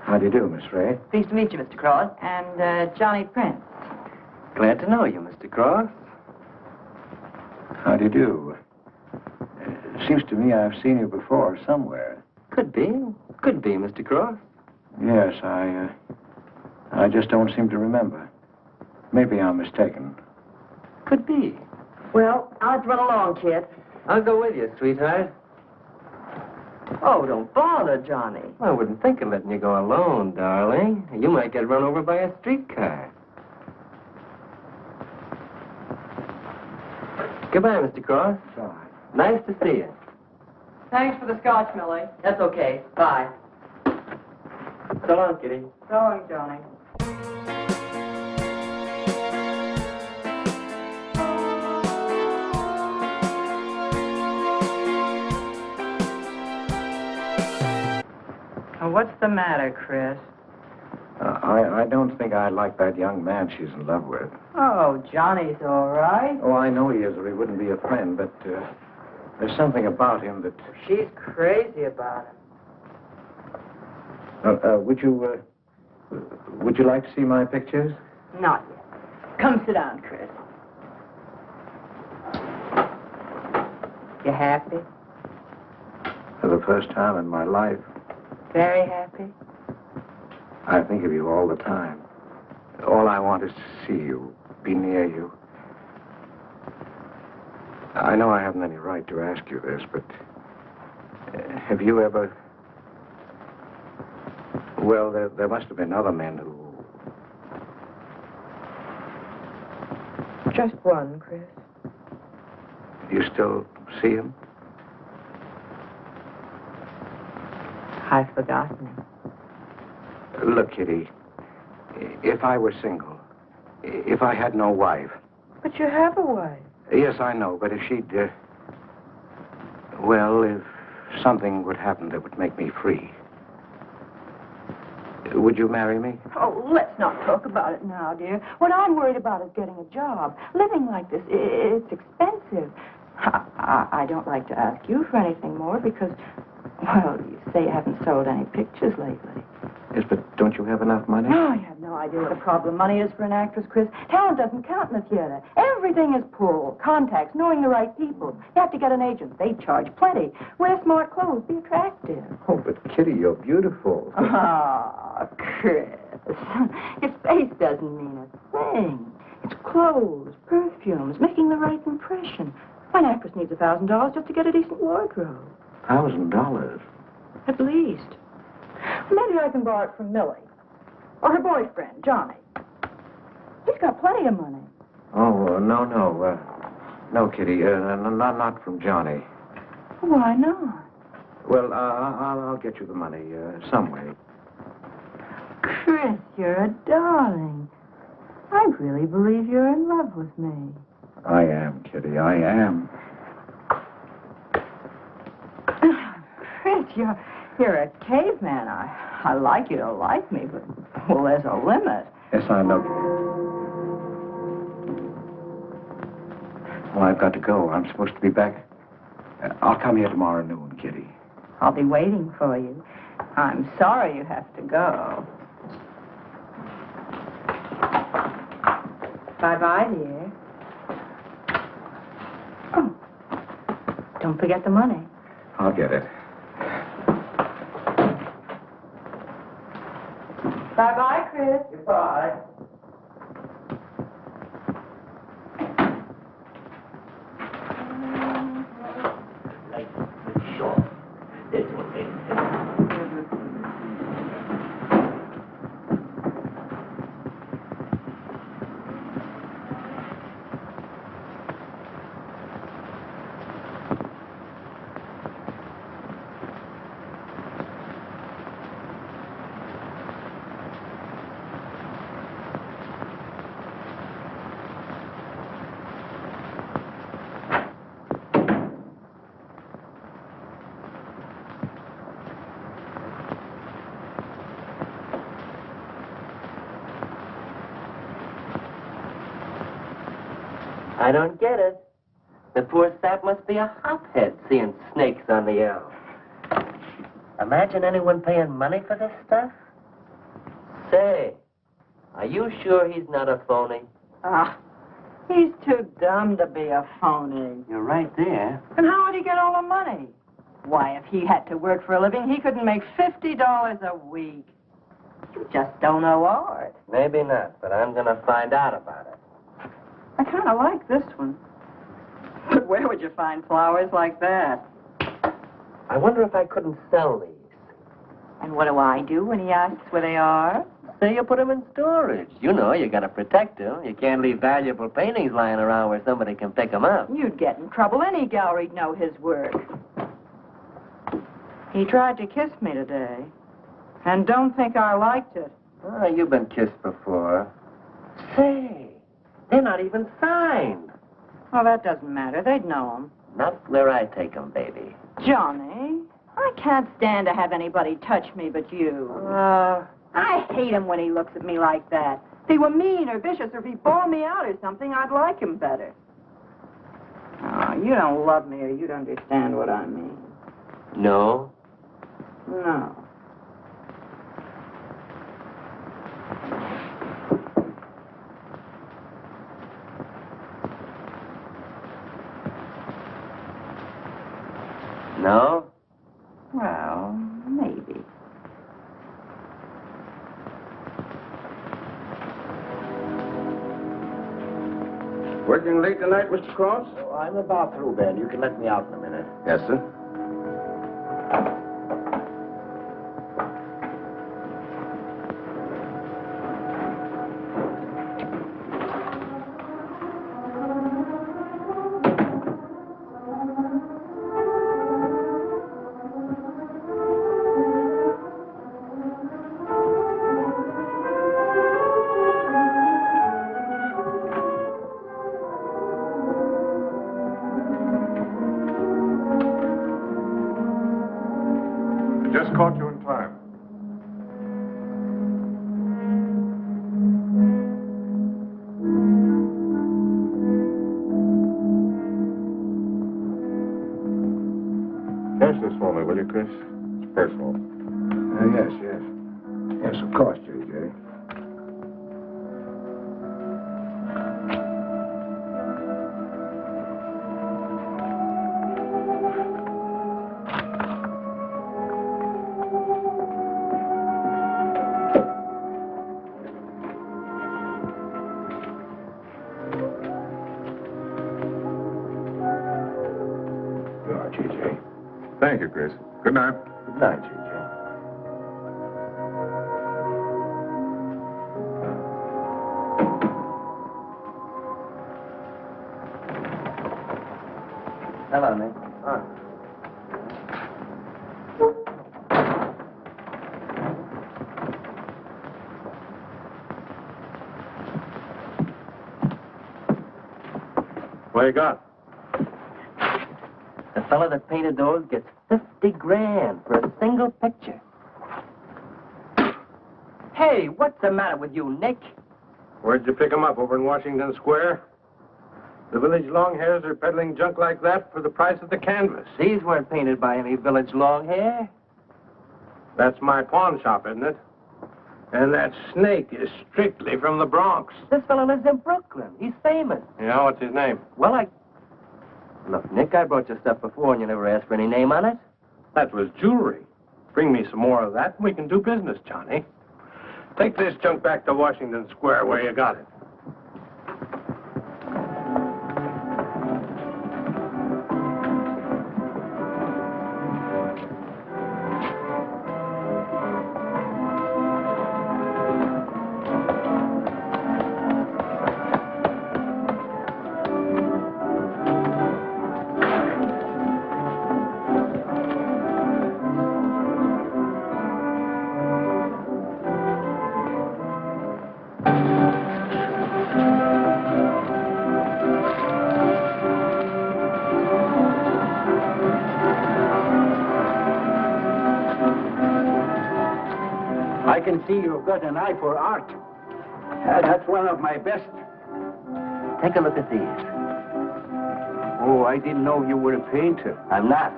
How do you do, Miss Ray? Pleased to meet you, Mr. Cross. And, Johnny Prince. Glad to know you, Mr. Cross. How do you do? Seems to me I've seen you before somewhere. Could be, Mr. Cross. Yes, I just don't seem to remember. Maybe I'm mistaken. Could be. Well, I'll have to run along, kid. I'll go with you, sweetheart. Oh, don't bother, Johnny. I wouldn't think of letting you go alone, darling. You might get run over by a streetcar. Goodbye, Mr. Cross. Bye. Nice to see you. Thanks for the scotch, Millie. That's okay. Bye. So long, Kitty. So long, Johnny. What's the matter, Chris? I don't think I like that young man she's in love with. Oh, Johnny's all right. Oh, I know he is, or he wouldn't be a friend, but there's something about him that... She's crazy about him. Would you like to see my pictures? Not yet. Come sit down, Chris. You happy? For the first time in my life. Very happy? I think of you all the time. All I want is to see you, be near you. I know I haven't any right to ask you this, but have you ever... Well, there must have been other men who... Just one, Chris. You still see him? I've forgotten him. Look, Kitty, if I were single, if I had no wife... But you have a wife. Yes, I know, but if she'd... well, if something would happen that would make me free, would you marry me? Oh, let's not talk about it now, dear. What I'm worried about is getting a job. Living like this, it's expensive. I don't like to ask you for anything more because, well, you say you haven't sold any pictures lately. Yes, but don't you have enough money? Oh, you have no idea what a problem money is for an actress, Chris. Talent doesn't count in the theater. Everything is pull, contacts, knowing the right people. You have to get an agent. They charge plenty. Wear smart clothes. Be attractive. Oh, but Kitty, you're beautiful. Ah, Chris. Your face doesn't mean a thing. It's clothes, perfumes, making the right impression. An actress needs $1,000 just to get a decent wardrobe. $1,000? At least. Maybe I can borrow it from Millie. Or her boyfriend, Johnny. He's got plenty of money. Oh, no. No, Kitty, not from Johnny. Why not? Well, I'll get you the money some way. Chris, you're a darling. I really believe you're in love with me. I am, Kitty, I am. Chris, you're a caveman. I like you to like me, but, well, there's a limit. Yes, I know. Well, I've got to go. I'm supposed to be back. I'll come here tomorrow noon, Kitty. I'll be waiting for you. I'm sorry you have to go. Bye-bye, dear. Oh, don't forget the money. I'll get it. Bye-bye, Chris. Goodbye. I don't get it. The poor sap must be a hophead seeing snakes on the L. Imagine anyone paying money for this stuff? Say, are you sure he's not a phony? Ah, he's too dumb to be a phony. You're right there. And how would he get all the money? Why, if he had to work for a living, he couldn't make $50 a week. You just don't know art. Maybe not, but I'm going to find out about it. I kind of like this one. But where would you find flowers like that? I wonder if I couldn't sell these. And what do I do when he asks where they are? Say you put them in storage. You know, you got to protect them. You can't leave valuable paintings lying around where somebody can pick them up. You'd get in trouble. Any gallery'd know his work. He tried to kiss me today. And don't think I liked it. Oh, you've been kissed before. Say, they're not even signed. Oh, that doesn't matter. They'd know him. Not where I take them, baby. Johnny, I can't stand to have anybody touch me but you. I hate him when he looks at me like that. If he were mean or vicious or if he bawled me out or something, I'd like him better. Oh, you don't love me or you'd understand what I mean. No? No. No? Well, maybe. Working late tonight, Mr. Cross? Oh, I'm about through, Ben. You can let me out in a minute. Yes, sir. Just caught you in time. Cash this for me, will you, Chris? It's personal. Yes, yes. Yes, of course, J.J. Thank you, Chris. Good night. Good night, J.J. Hello, Nick. What you got? The fellow that painted those gets 50 grand for a single picture. Hey, what's the matter with you, Nick? Where'd you pick them up? Over in Washington Square? The village long hairs are peddling junk like that for the price of the canvas. These weren't painted by any village long hair. That's my pawn shop, isn't it? And that snake is strictly from the Bronx. This fellow lives in Brooklyn. He's famous. Yeah, what's his name? Well, Look, Nick, I brought you stuff before and you never asked for any name on it. That was jewelry. Bring me some more of that and we can do business, Johnny. Take this junk back to Washington Square where you got it. I can see you've got an eye for art. That's one of my best. Take a look at these. Oh, I didn't know you were a painter. I'm not.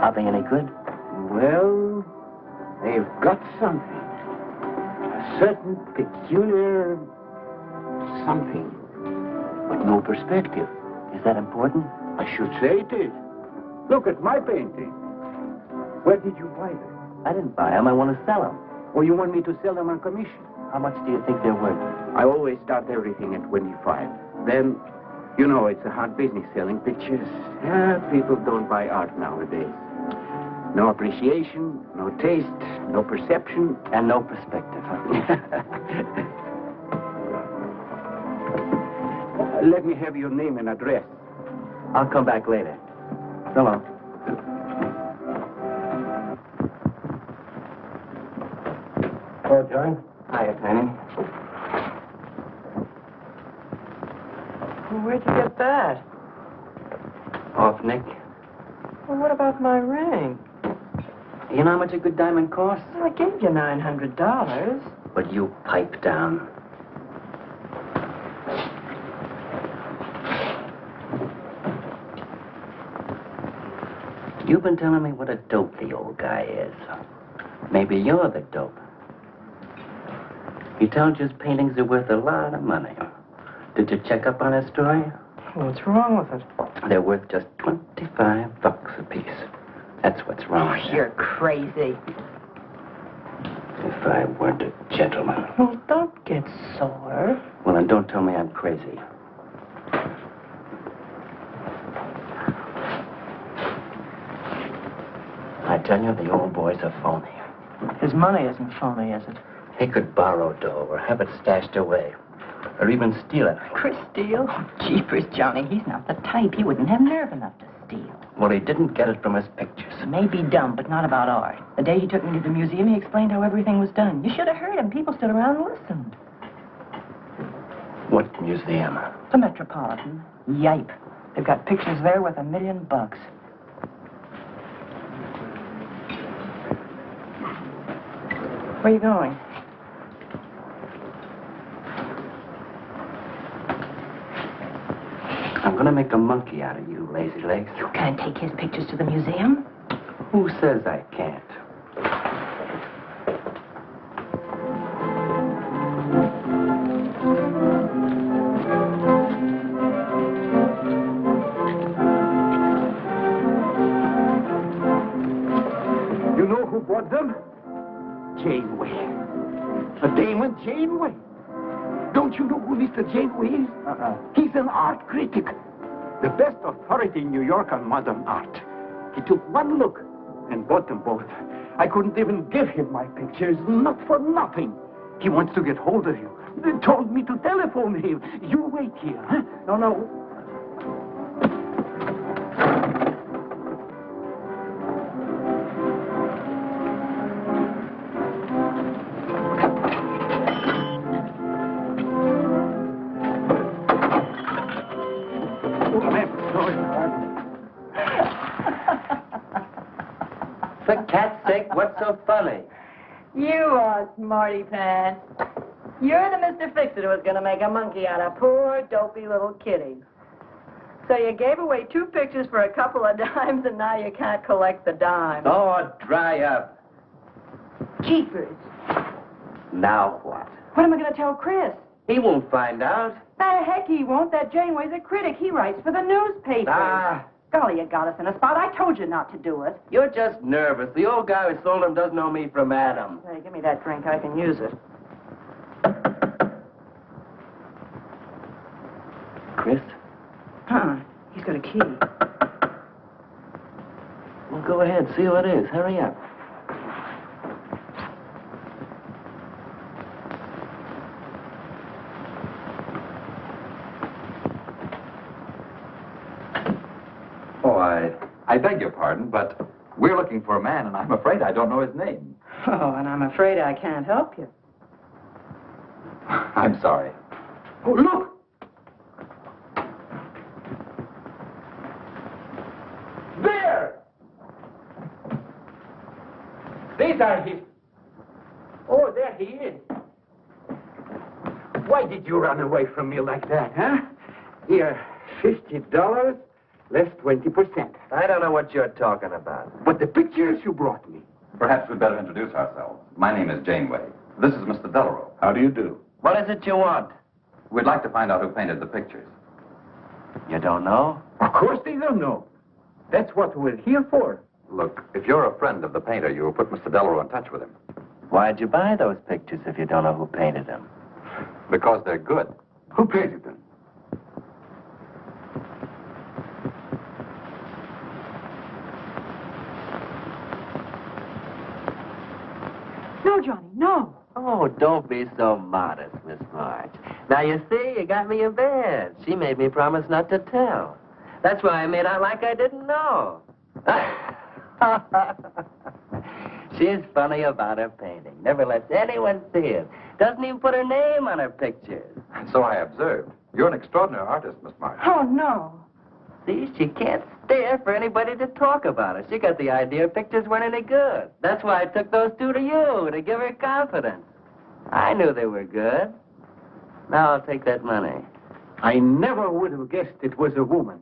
Are they any good? Well, they've got something. A certain peculiar something. But no perspective. Is that important? I should say it is. Look at my painting. Where did you buy them? I didn't buy them. I want to sell them. Or you want me to sell them on commission? How much do you think they're worth? I always start everything at 25. Then, you know, it's a hard business selling pictures. Yeah, people don't buy art nowadays. No appreciation, no taste, no perception. And no perspective, huh? Let me have your name and address. I'll come back later. So long. Hello, John. Hiya, Tiny. Well, where'd you get that? Off, Nick. Well, what about my ring? You know how much a good diamond costs? Well, I gave you $900. But you pipe down. You've been telling me what a dope the old guy is. Maybe you're the dope. He tells you his paintings are worth a lot of money. Did you check up on his story? What's wrong with it? They're worth just $25 a piece. That's what's wrong with You're crazy. If I weren't a gentleman. Well, don't get sore. Well, then don't tell me I'm crazy. I tell you, the old boy's a phony. His money isn't phony, is it? He could borrow dough or have it stashed away. Or even steal it. Chris steal? Jeepers, Johnny, he's not the type. He wouldn't have nerve enough to steal. Well, he didn't get it from his pictures. He may be dumb, but not about art. The day he took me to the museum, he explained how everything was done. You should have heard him. People stood around and listened. What museum? The Metropolitan. Yipe. They've got pictures there worth $1 million. Where are you going? I'm gonna make a monkey out of you, lazy legs. You can't take his pictures to the museum. Who says I can't? You know who bought them? Janeway. A Damon Janeway. Don't you know who Mr. Janeway is? He's an art critic. The best authority in New York on modern art. He took one look and bought them both. I couldn't even give him my pictures, not for nothing. He wants to get hold of you. They told me to telephone him. You wait here, huh? No. For cat's sake, what's so funny? You are smarty pants. You're the Mr. Fix-It who was going to make a monkey out of poor, dopey little kitty. So you gave away 2 pictures for a couple of dimes, and now you can't collect the dimes. Oh, dry up. Jeepers. Now what? What am I going to tell Chris? He won't find out. The heck he won't. That Janeway's a critic. He writes for the newspaper. Ah. Golly, you got us in a spot. I told you not to do it. You're just nervous. The old guy who sold him doesn't know me from Adam. Hey, give me that drink. I can use it. Chris? He's got a key. Well, go ahead. See who it is. Hurry up. Oh, I beg your pardon, but we're looking for a man, and I'm afraid I don't know his name. Oh, and I'm afraid I can't help you. I'm sorry. Oh, look! There! These are his... Oh, there he is. Why did you run away from me like that, huh? Here, $50, less 20%. I don't know what you're talking about. But the pictures you brought me. Perhaps we'd better introduce ourselves. My name is Janeway. This is Mr. Delarose. How do you do? What is it you want? We'd like to find out who painted the pictures. You don't know? Of course they don't know. That's what we're here for. Look, if you're a friend of the painter, you will put Mr. Delarose in touch with him. Why'd you buy those pictures if you don't know who painted them? Because they're good. Who painted them? No, Johnny, no. Oh, don't be so modest, Miss March. Now, you see, you got me in bed. She made me promise not to tell. That's why I made out like I didn't know. She's funny about her painting. Never lets anyone see it. Doesn't even put her name on her pictures. So I observed. You're an extraordinary artist, Miss March. Oh, no. See, she can't stare for anybody to talk about her. She got the idea pictures weren't any good. That's why I took those 2 to you, to give her confidence. I knew they were good. Now I'll take that money. I never would have guessed it was a woman.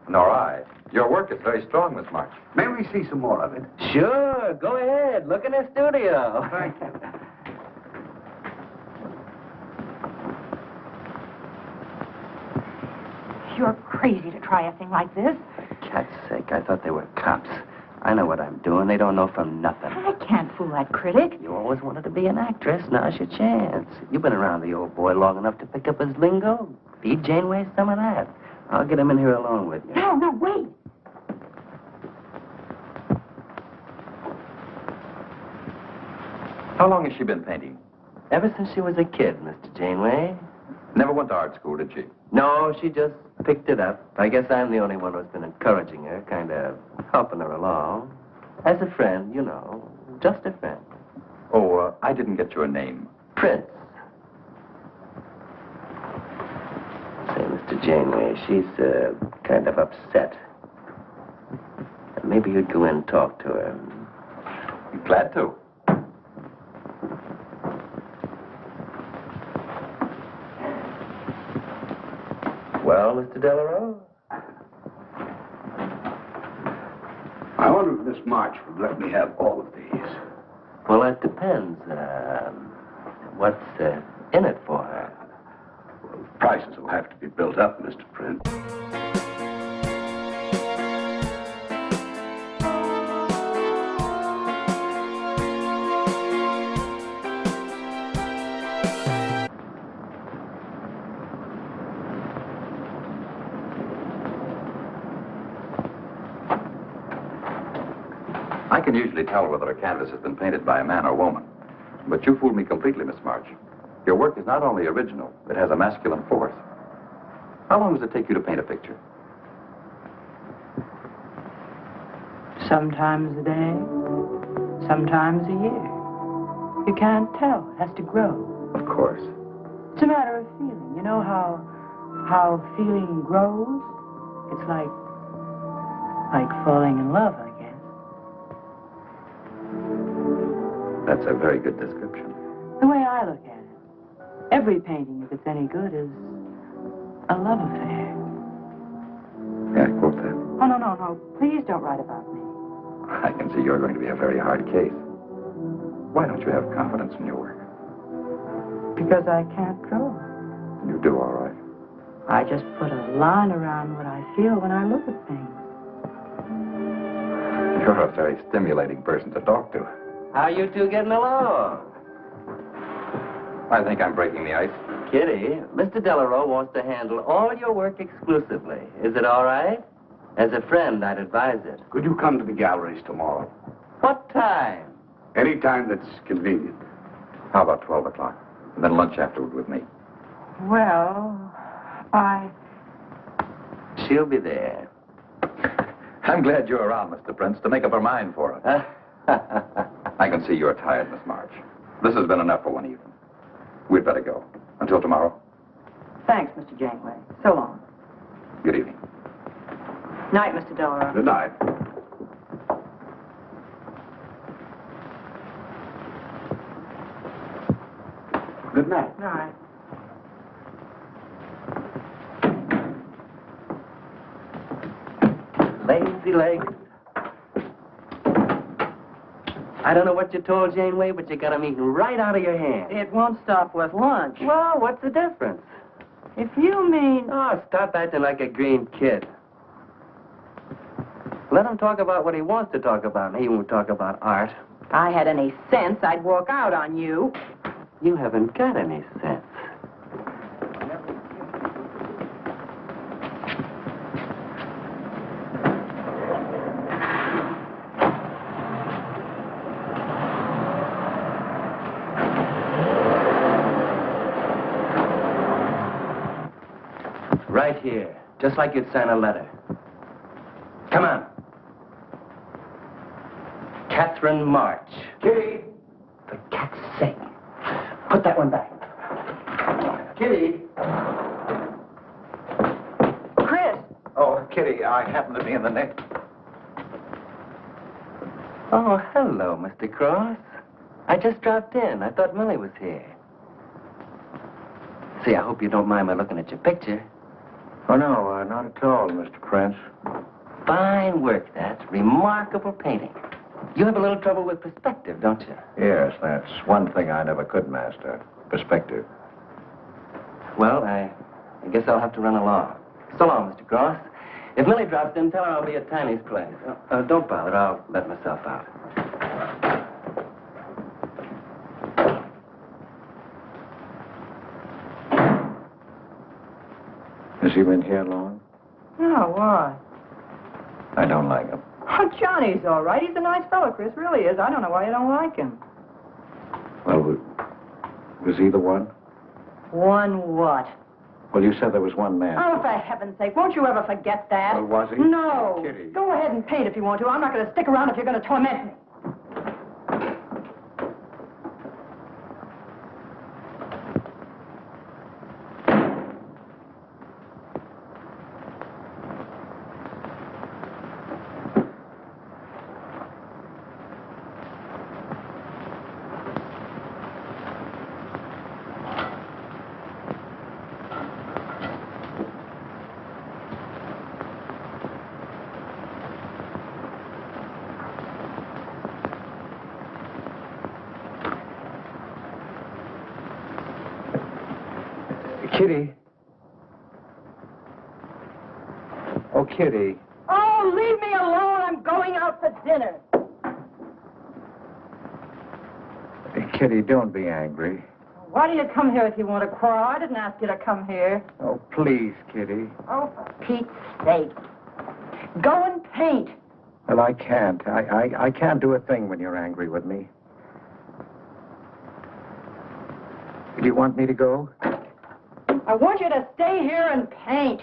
Nor I. Your work is very strong, Miss March. May we see some more of it? Sure, go ahead. Look in the studio. Thank you. You're crazy to try a thing like this. For cat's sake, I thought they were cops. I know what I'm doing. They don't know from nothing. I can't fool that critic. You always wanted to be an actress. Now's your chance. You've been around the old boy long enough to pick up his lingo. Feed Janeway some of that. I'll get him in here alone with you. No, wait. How long has she been painting? Ever since she was a kid, Mr. Janeway. Never went to art school, did she? No, she just picked it up. I guess I'm the only one who's been encouraging her, kind of helping her along. As a friend, you know. Just a friend. Oh, I didn't get your name. Prince. Say, Mr. Janeway, she's kind of upset. Maybe you'd go in and talk to her. Glad to. Well, Mr. Delarose? I wonder if Miss March would let me have all of these. Well, that depends. What's in it for her? Well, prices will have to be built up, Mr. Prince. I can usually tell whether a canvas has been painted by a man or woman. But you fooled me completely, Miss March. Your work is not only original, it has a masculine force. How long does it take you to paint a picture? Sometimes a day, sometimes a year. You can't tell. It has to grow. Of course. It's a matter of feeling. You know how feeling grows? It's like falling in love, I guess. That's a very good description. The way I look at it, every painting, if it's any good, is a love affair. Yeah, quote that. Oh, no. Please don't write about me. I can see you're going to be a very hard case. Why don't you have confidence in your work? Because I can't draw. You do all right. I just put a line around what I feel when I look at things. You're a very stimulating person to talk to. How you two getting along? I think I'm breaking the ice. Kitty, Mr. Delarose wants to handle all your work exclusively. Is it all right? As a friend, I'd advise it. Could you come to the galleries tomorrow? What time? Any time that's convenient. How about 12 o'clock? And then lunch afterward with me. Well, She'll be there. I'm glad you're around, Mr. Prince, to make up our mind for it. I can see you're tired, Miss March. This has been enough for one evening. We'd better go. Until tomorrow. Thanks, Mr. Janeway. So long. Good evening. Night, Mr. Delarose. Good night. Good night. Night. Lazy legs. I don't know what you told Janeway, but you got him eating right out of your hand. It won't stop with lunch. Well, what's the difference? If you mean... Oh, stop acting like a green kid. Let him talk about what he wants to talk about, and he won't talk about art. If I had any sense, I'd walk out on you. You haven't got any sense. Right here, just like you'd sign a letter. Come on. Catherine March. Kitty! For cat's sake. Put that one back. Kitty. Chris! Oh, Kitty, I happen to be in the next. Oh, hello, Mr. Cross. I just dropped in. I thought Millie was here. See, I hope you don't mind my looking at your picture. Oh, no, not at all, Mr. Prince. Fine work, that. Remarkable painting. You have a little trouble with perspective, don't you? Yes, that's one thing I never could master. Perspective. Well, I guess I'll have to run along. So long, Mr. Cross. If Millie drops in, tell her I'll be at Tiny's place. Don't bother. I'll let myself out. Has he been here long? No, why? I don't like him. Oh, Johnny's all right. He's a nice fellow, Chris. Really is. I don't know why you don't like him. Well, was he the one? One what? Well, you said there was one man. Oh, for heaven's sake, won't you ever forget that? Well, was he? No. Kitty. Go ahead and paint if you want to. I'm not going to stick around if you're going to torment me. Kitty. Oh, Kitty. Oh, leave me alone. I'm going out for dinner. Hey, Kitty, don't be angry. Why do you come here if you want to quarrel? I didn't ask you to come here. Oh, please, Kitty. Oh, for Pete's sake. Go and paint. Well, I can't. I can't do a thing when you're angry with me. Do you want me to go? I want you to stay here and paint.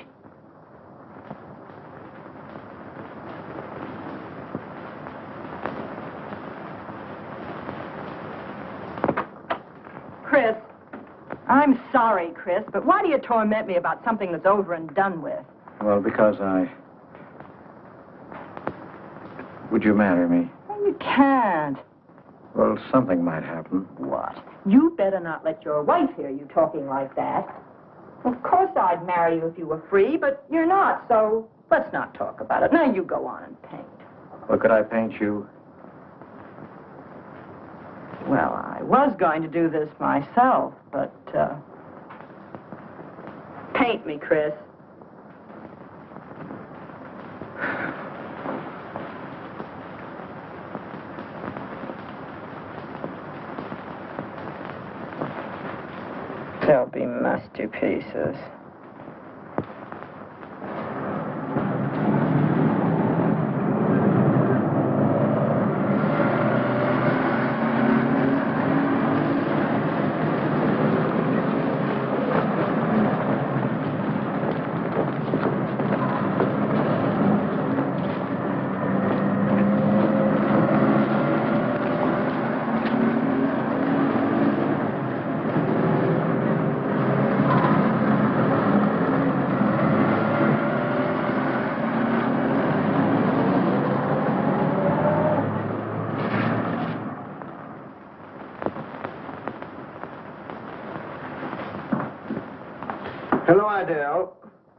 Chris, I'm sorry, Chris, but why do you torment me about something that's over and done with? Well, because Would you marry me? Well, you can't. Well, something might happen. What? You better not let your wife hear you talking like that. Of course I'd marry you if you were free, but you're not, so let's not talk about it. Now you go on and paint. Well, could I paint you? Well, I was going to do this myself, but, paint me, Chris. They'll be masterpieces. Hello, Idell.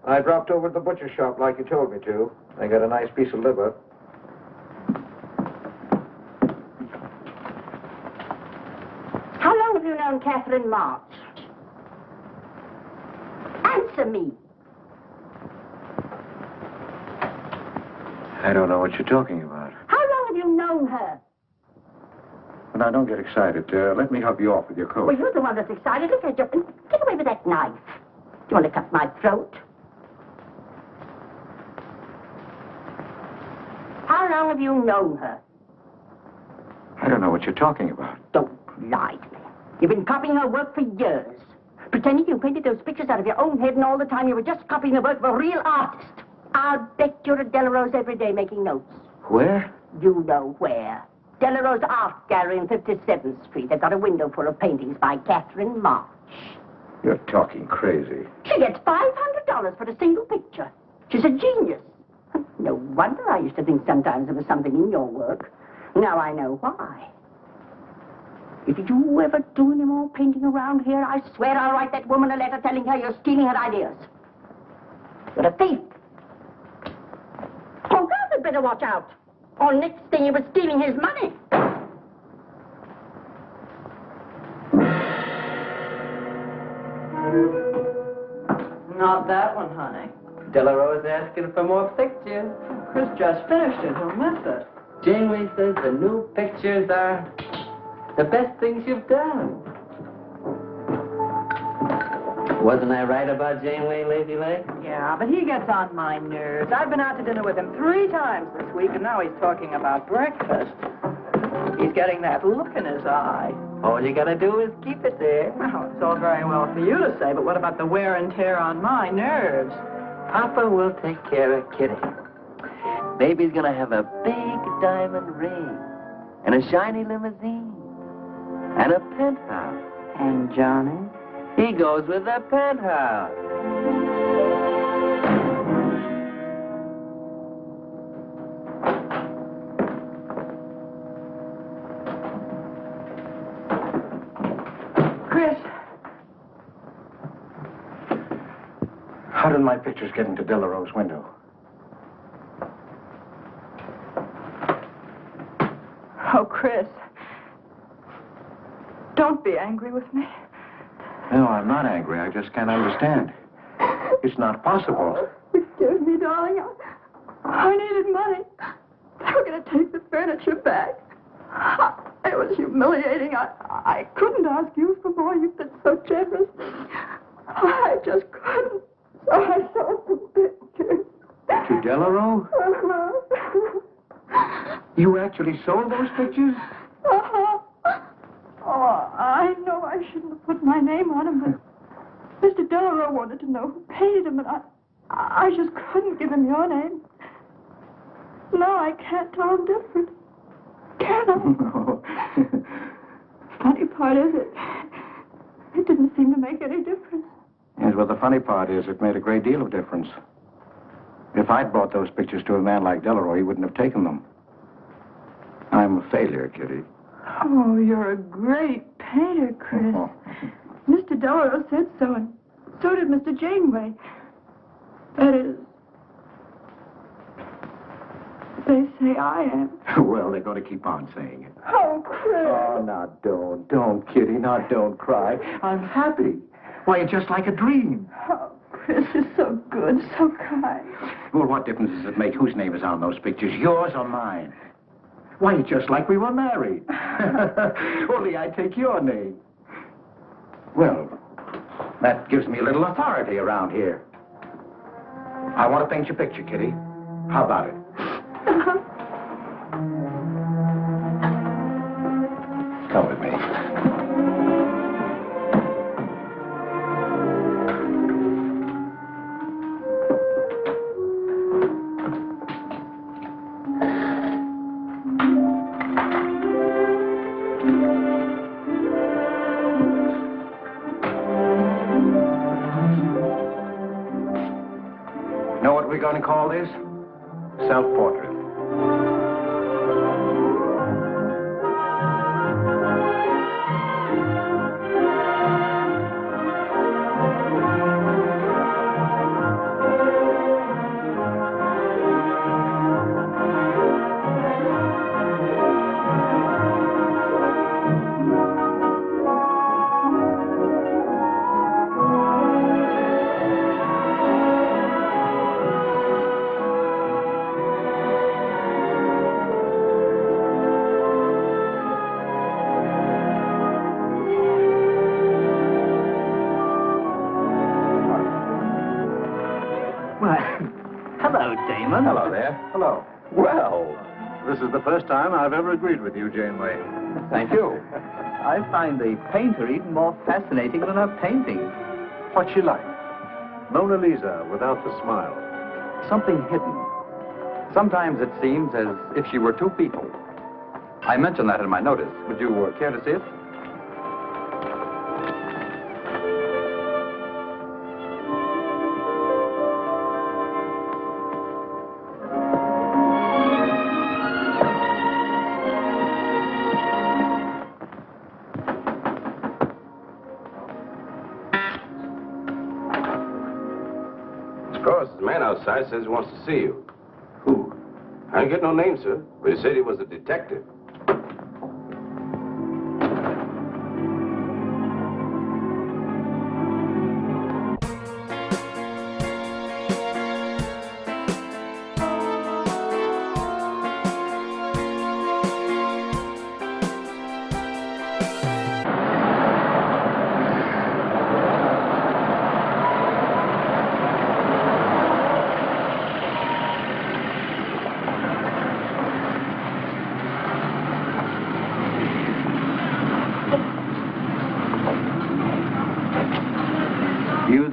I dropped over to the butcher shop like you told me to. I got a nice piece of liver. How long have you known Catherine March? Answer me. I don't know what you're talking about. How long have you known her? Now, don't get excited. Let me help you off with your coat. Well, you're the one that's excited. Look at you. Get away with that knife. Do you want to cut my throat? How long have you known her? I don't know what you're talking about. Don't lie to me. You've been copying her work for years. Pretending you painted those pictures out of your own head, and all the time you were just copying the work of a real artist. I'll bet you're at Delarose every day making notes. Where? You know where. Delarose Art Gallery in 57th Street. They've got a window full of paintings by Catherine March. You're talking crazy. She gets $500 for a single picture. She's a genius. No wonder I used to think sometimes there was something in your work. Now I know why. If you ever do any more painting around here, I swear I'll write that woman a letter telling her you're stealing her ideas. You're a thief. Oh, God had better watch out. Or next thing you were stealing his money. Not that one, honey. Delarose asking for more pictures. Chris just finished it. He'll miss it. Janeway says the new pictures are the best things you've done. Wasn't I right about Janeway, Lady Lake? Yeah, but he gets on my nerves. I've been out to dinner with him 3 times this week, and now he's talking about breakfast. He's getting that look in his eye. All you gotta do is keep it there. Well, it's all very well for you to say, but what about the wear and tear on my nerves? Papa will take care of Kitty. Baby's gonna have a big diamond ring, and a shiny limousine, and a penthouse. And Johnny? He goes with the penthouse. Chris. How did my pictures get into Delaroe's window? Oh, Chris. Don't be angry with me. No, I'm not angry. I just can't understand. It's not possible. Forgive me, darling. I needed money. They were going to take the furniture back. It was humiliating. I couldn't ask you for more. You've been so generous. I just couldn't. So I sold the pictures. To Delaroe? You actually sold those pictures? Uh-huh. Oh, I know I shouldn't have put my name on them, but Mr. Delaroe wanted to know who paid him, and I just couldn't give him your name. No, I can't tell him different. Can I? No. Funny part is it didn't seem to make any difference. Yes, well, the funny part is it made a great deal of difference. If I'd brought those pictures to a man like Delaroe, he wouldn't have taken them. I'm a failure, Kitty. Oh, you're a great painter, Chris. Mr. Delaroe said so, and so did Mr. Janeway. That is, they say I am. Well, they're going to keep on saying it. Oh, Chris. Oh, now don't, Kitty. Now don't cry. I'm happy. Why, it's just like a dream. Oh, Chris is so good, so kind. Well, what difference does it make whose name is on those pictures, yours or mine? Why, it's just like we were married. Only I take your name. Well, that gives me a little authority around here. I want to paint your picture, Kitty. How about it? Come with me. Know what we're going to call this? Self-portrait. Hello there. Hello. Well, this is the first time I've ever agreed with you, Janeway. Thank you. I find the painter even more fascinating than her painting. What's she like? Mona Lisa without the smile. Something hidden. Sometimes it seems as if she were two people. I mentioned that in my notice. Would you care to see it? Outside says he wants to see you. Who? I didn't get no name, sir, but he said he was a detective.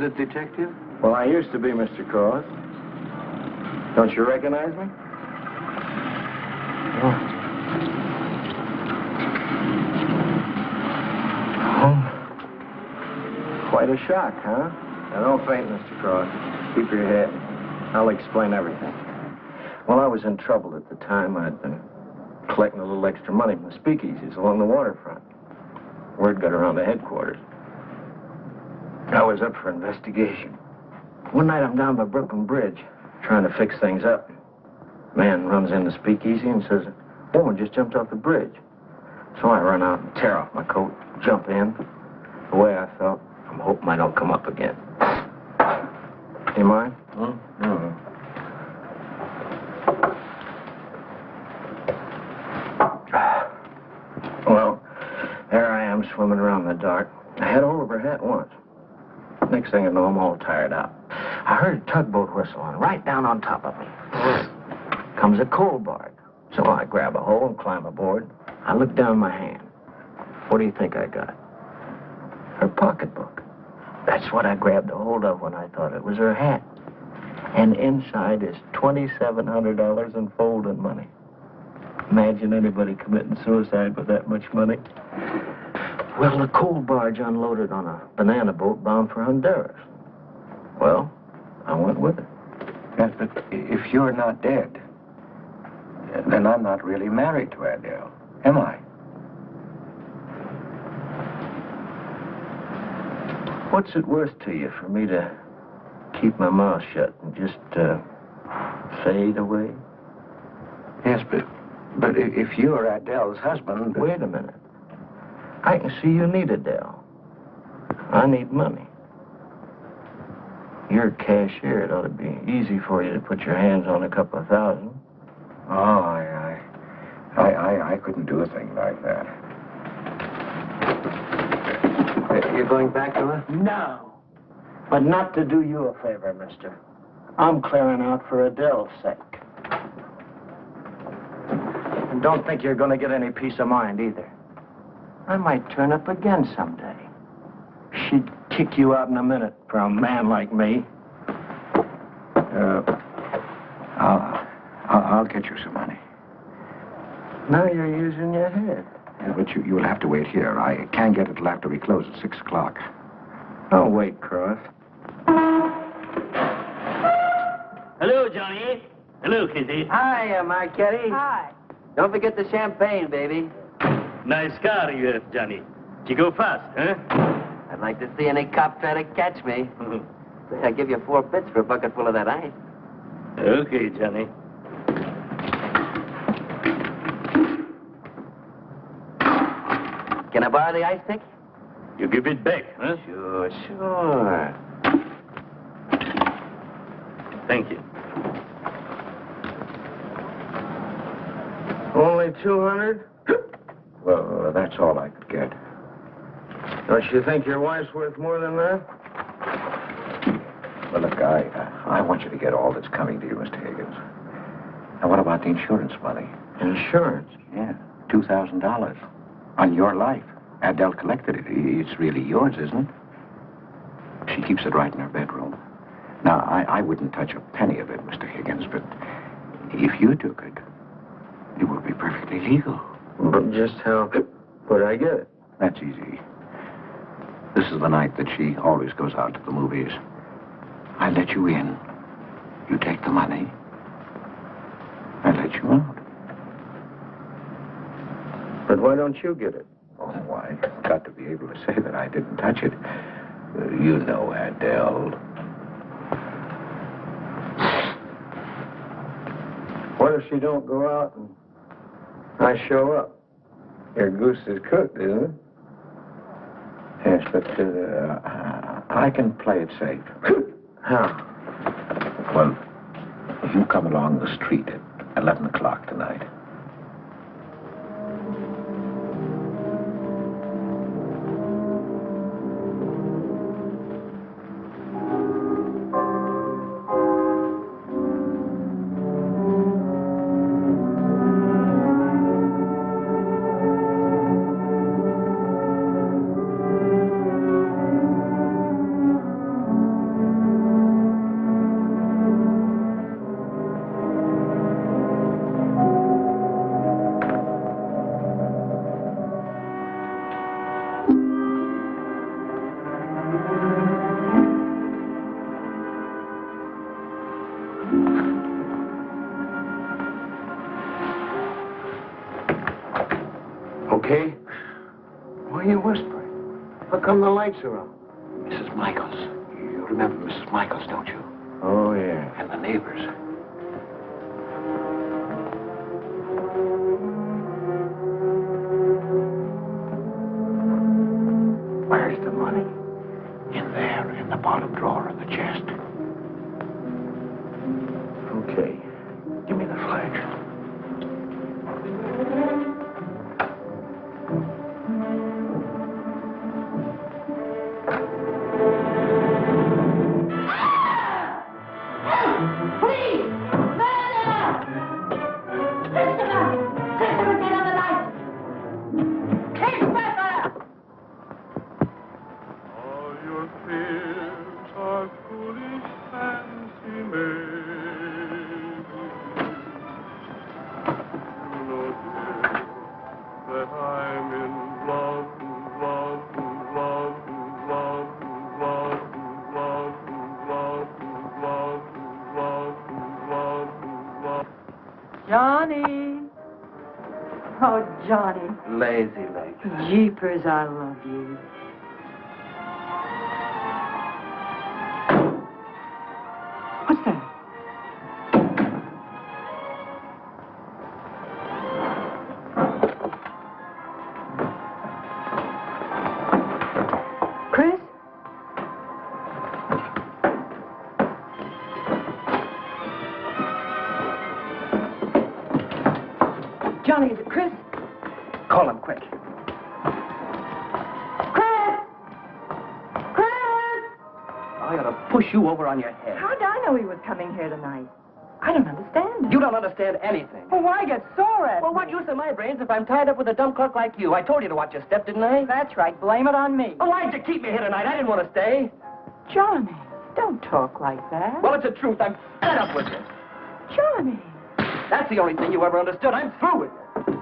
a detective? Well, I used to be, Mr. Cross. Don't you recognize me? Quite a shock, huh? Now, don't faint, Mr. Cross. Keep your head. I'll explain everything. Well, I was in trouble at the time. I'd been collecting a little extra money from the speakeasies along the waterfront. Word got around to headquarters. I was up for investigation. One night, I'm down by Brooklyn Bridge, trying to fix things up. Man runs in the speakeasy and says, a woman just jumped off the bridge. So I run out and tear off my coat, jump in. The way I felt, I'm hoping I don't come up again. You mind? Well, there I am swimming around in the dark. I had hold of her hat once. Next thing I know, I'm all tired out. I heard a tugboat whistling right down on top of me. Comes a coal barge. So I grab a hole and climb aboard. I look down my hand. What do you think I got? Her pocketbook. That's what I grabbed a hold of when I thought it was her hat. And inside is $2,700 in folding money. Imagine anybody committing suicide with that much money. Well, the coal barge unloaded on a banana boat bound for Honduras. Well, I went with it. Yes, but if you're not dead, then I'm not really married to Adele, am I? What's it worth to you for me to keep my mouth shut and just fade away? Yes, but if you're Adele's husband... Wait a minute. I can see you need Adele. I need money. You're a cashier. It ought to be easy for you to put your hands on a couple of thousand. Oh, I couldn't do a thing like that. You're going back to her? No. But not to do you a favor, mister. I'm clearing out for Adele's sake. And don't think you're going to get any peace of mind either. I might turn up again someday. She'd kick you out in a minute for a man like me. I'll get you some money. Now you're using your head. Yeah, but you'll have to wait here. I can't get it till after we close at 6 o'clock. I'll wait, Cross. Hello, Johnny. Hello, Kizzy. Hi, Marquetti. Hi. Don't forget the champagne, baby. Nice car you have, Johnny. You go fast, huh? I'd like to see any cop try to catch me. I'll give you 4 bits for a bucket full of that ice. Okay, Johnny. Can I borrow the ice pick? You give it back, huh? Sure. Thank you. Only 200? Well, that's all I could get. Don't you think your wife's worth more than that? Well, look, I want you to get all that's coming to you, Mr. Higgins. Now, what about the insurance money? Insurance? Yeah, $2,000 on your life. Adele collected it. It's really yours, isn't it? She keeps it right in her bedroom. Now, I wouldn't touch a penny of it, Mr. Higgins, but if you took it, it would be perfectly legal. But just how would I get it? That's easy. This is the night that she always goes out to the movies. I let you in. You take the money. I let you out. But why don't you get it? Oh, I've got to be able to say that I didn't touch it. You know, Adele. What if she don't go out and I show up? Your goose is cooked, isn't it? Yes, but I can play it safe. How? Well, you come along the street at 11 o'clock tonight. okay? Why are you whispering? How come the lights are on? Mrs. Michaels. You remember Mrs. Michaels, don't you? Oh, yeah. And the neighbors. Where's the money? In there, in the bottom drawer of the chest. Okay. Give me the flash. Johnny. Oh, Johnny. Lazy legs. Jeepers, I love you. What's that? Chris? Johnny, is it Chris? Call him quick. I ought to push you over on your head. How did I know he was coming here tonight? I don't understand. You don't understand anything. Well, why get sore at Well, me? what use are my brains if I'm tied up with a dumb clerk like you? I told you to watch your step, didn't I? That's right. Blame it on me. Well, why'd you keep me here tonight? I didn't want to stay. Johnny, don't talk like that. Well, it's the truth. I'm fed up with you. Johnny. That's the only thing you ever understood. I'm through with you.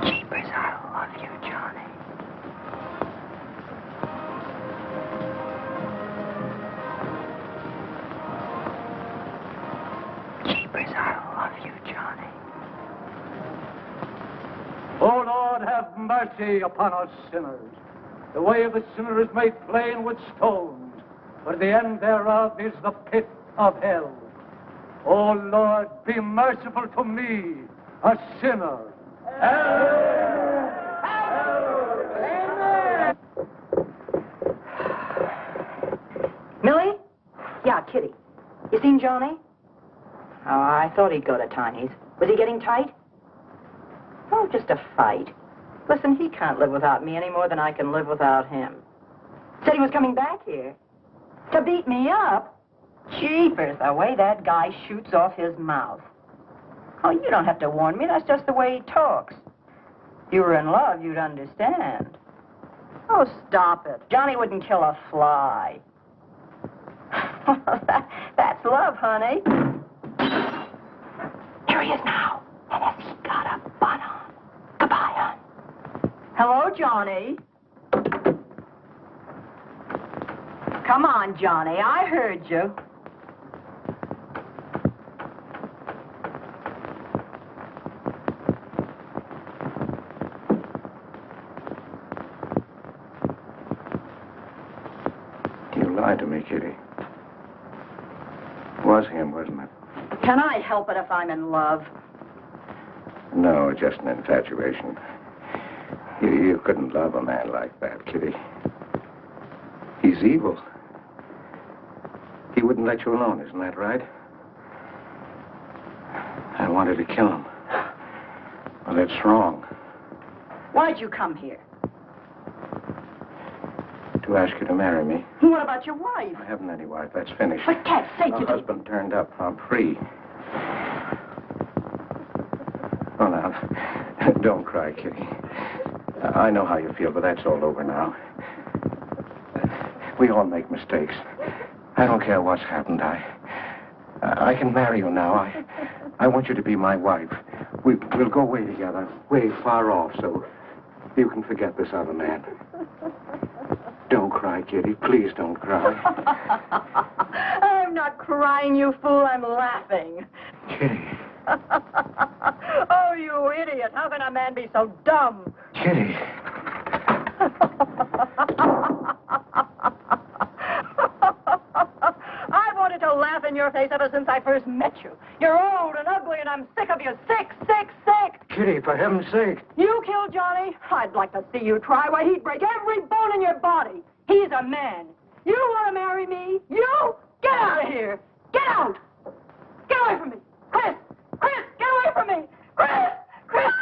Jeepers, I love you, Johnny. Jeepers, I love you, Johnny. O Lord, have mercy upon us sinners. The way of the sinner is made plain with stones, but the end thereof is the pit of hell. O Lord, be merciful to me, a sinner. Millie? Yeah, Kitty. You seen Johnny? Oh, I thought he'd go to Tiny's. Was he getting tight? Oh, just a fight. Listen, he can't live without me any more than I can live without him. Said he was coming back here. To beat me up? Jeepers, the way that guy shoots off his mouth. Oh, you don't have to warn me. That's just the way he talks. If you were in love, you'd understand. Oh, stop it. Johnny wouldn't kill a fly. That's love, honey. Here he is now. And has he got a bun on? Goodbye, hon. Hello, Johnny. Come on, Johnny. I heard you. You lied to me, Kitty. It was him, wasn't it? Can I help it if I'm in love? No, just an infatuation. You couldn't love a man like that, Kitty. He's evil. He wouldn't let you alone, isn't that right? I wanted to kill him. Well, that's wrong. Why'd you come here? To ask you to marry me. What about your wife? I haven't any wife. That's finished. For cat's sake, My you husband turned up. I'm free. Oh, now, don't cry, Kitty. I know how you feel, but that's all over now. We all make mistakes. I don't care what's happened. I can marry you now. I want you to be my wife. We'll go away together, way far off, so You can forget this other man. Don't cry, Kitty. Please don't cry. I'm not crying, you fool. I'm laughing. Kitty. Oh, you idiot. How can a man be so dumb? Kitty. I wanted to laugh in your face ever since I first met you. You're old and ugly, and I'm sick of you. Sick, sick, sick. Kitty, for heaven's sake. You killed Johnny? I'd like to see you try. Why, he'd break every bone in your body. He's a man. You want to marry me? You? Get out of here. Get out. Get away from me. Chris! Chris, get away from me. Chris! Chris!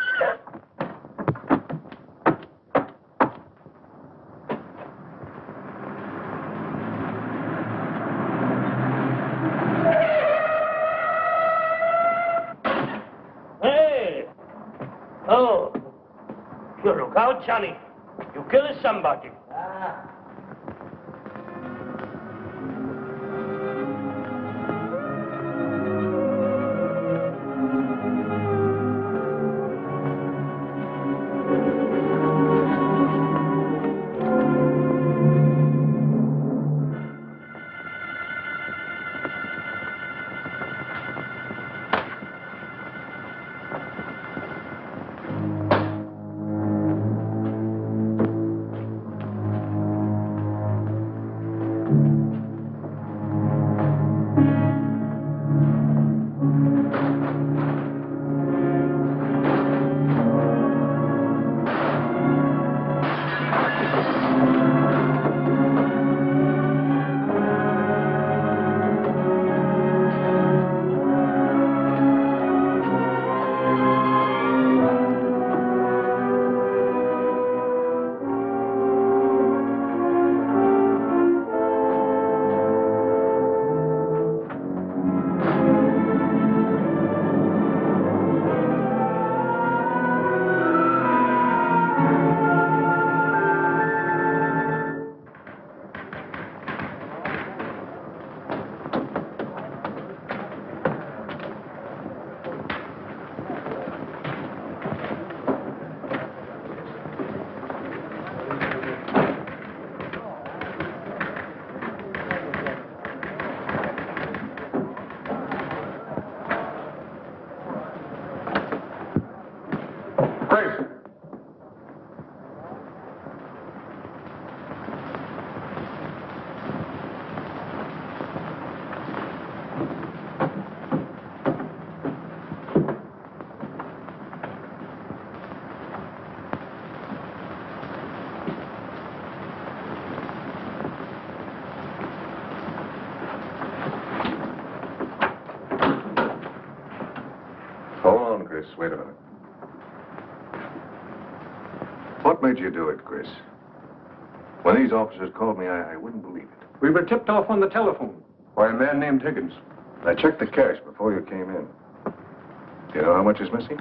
Hey! Oh. You look out, Johnny. You killed somebody. Chris, wait a minute. What made you do it, Chris? When these officers called me, I wouldn't believe it. We were tipped off on the telephone. By a man named Higgins. I checked the cash before you came in. Do you know how much is missing?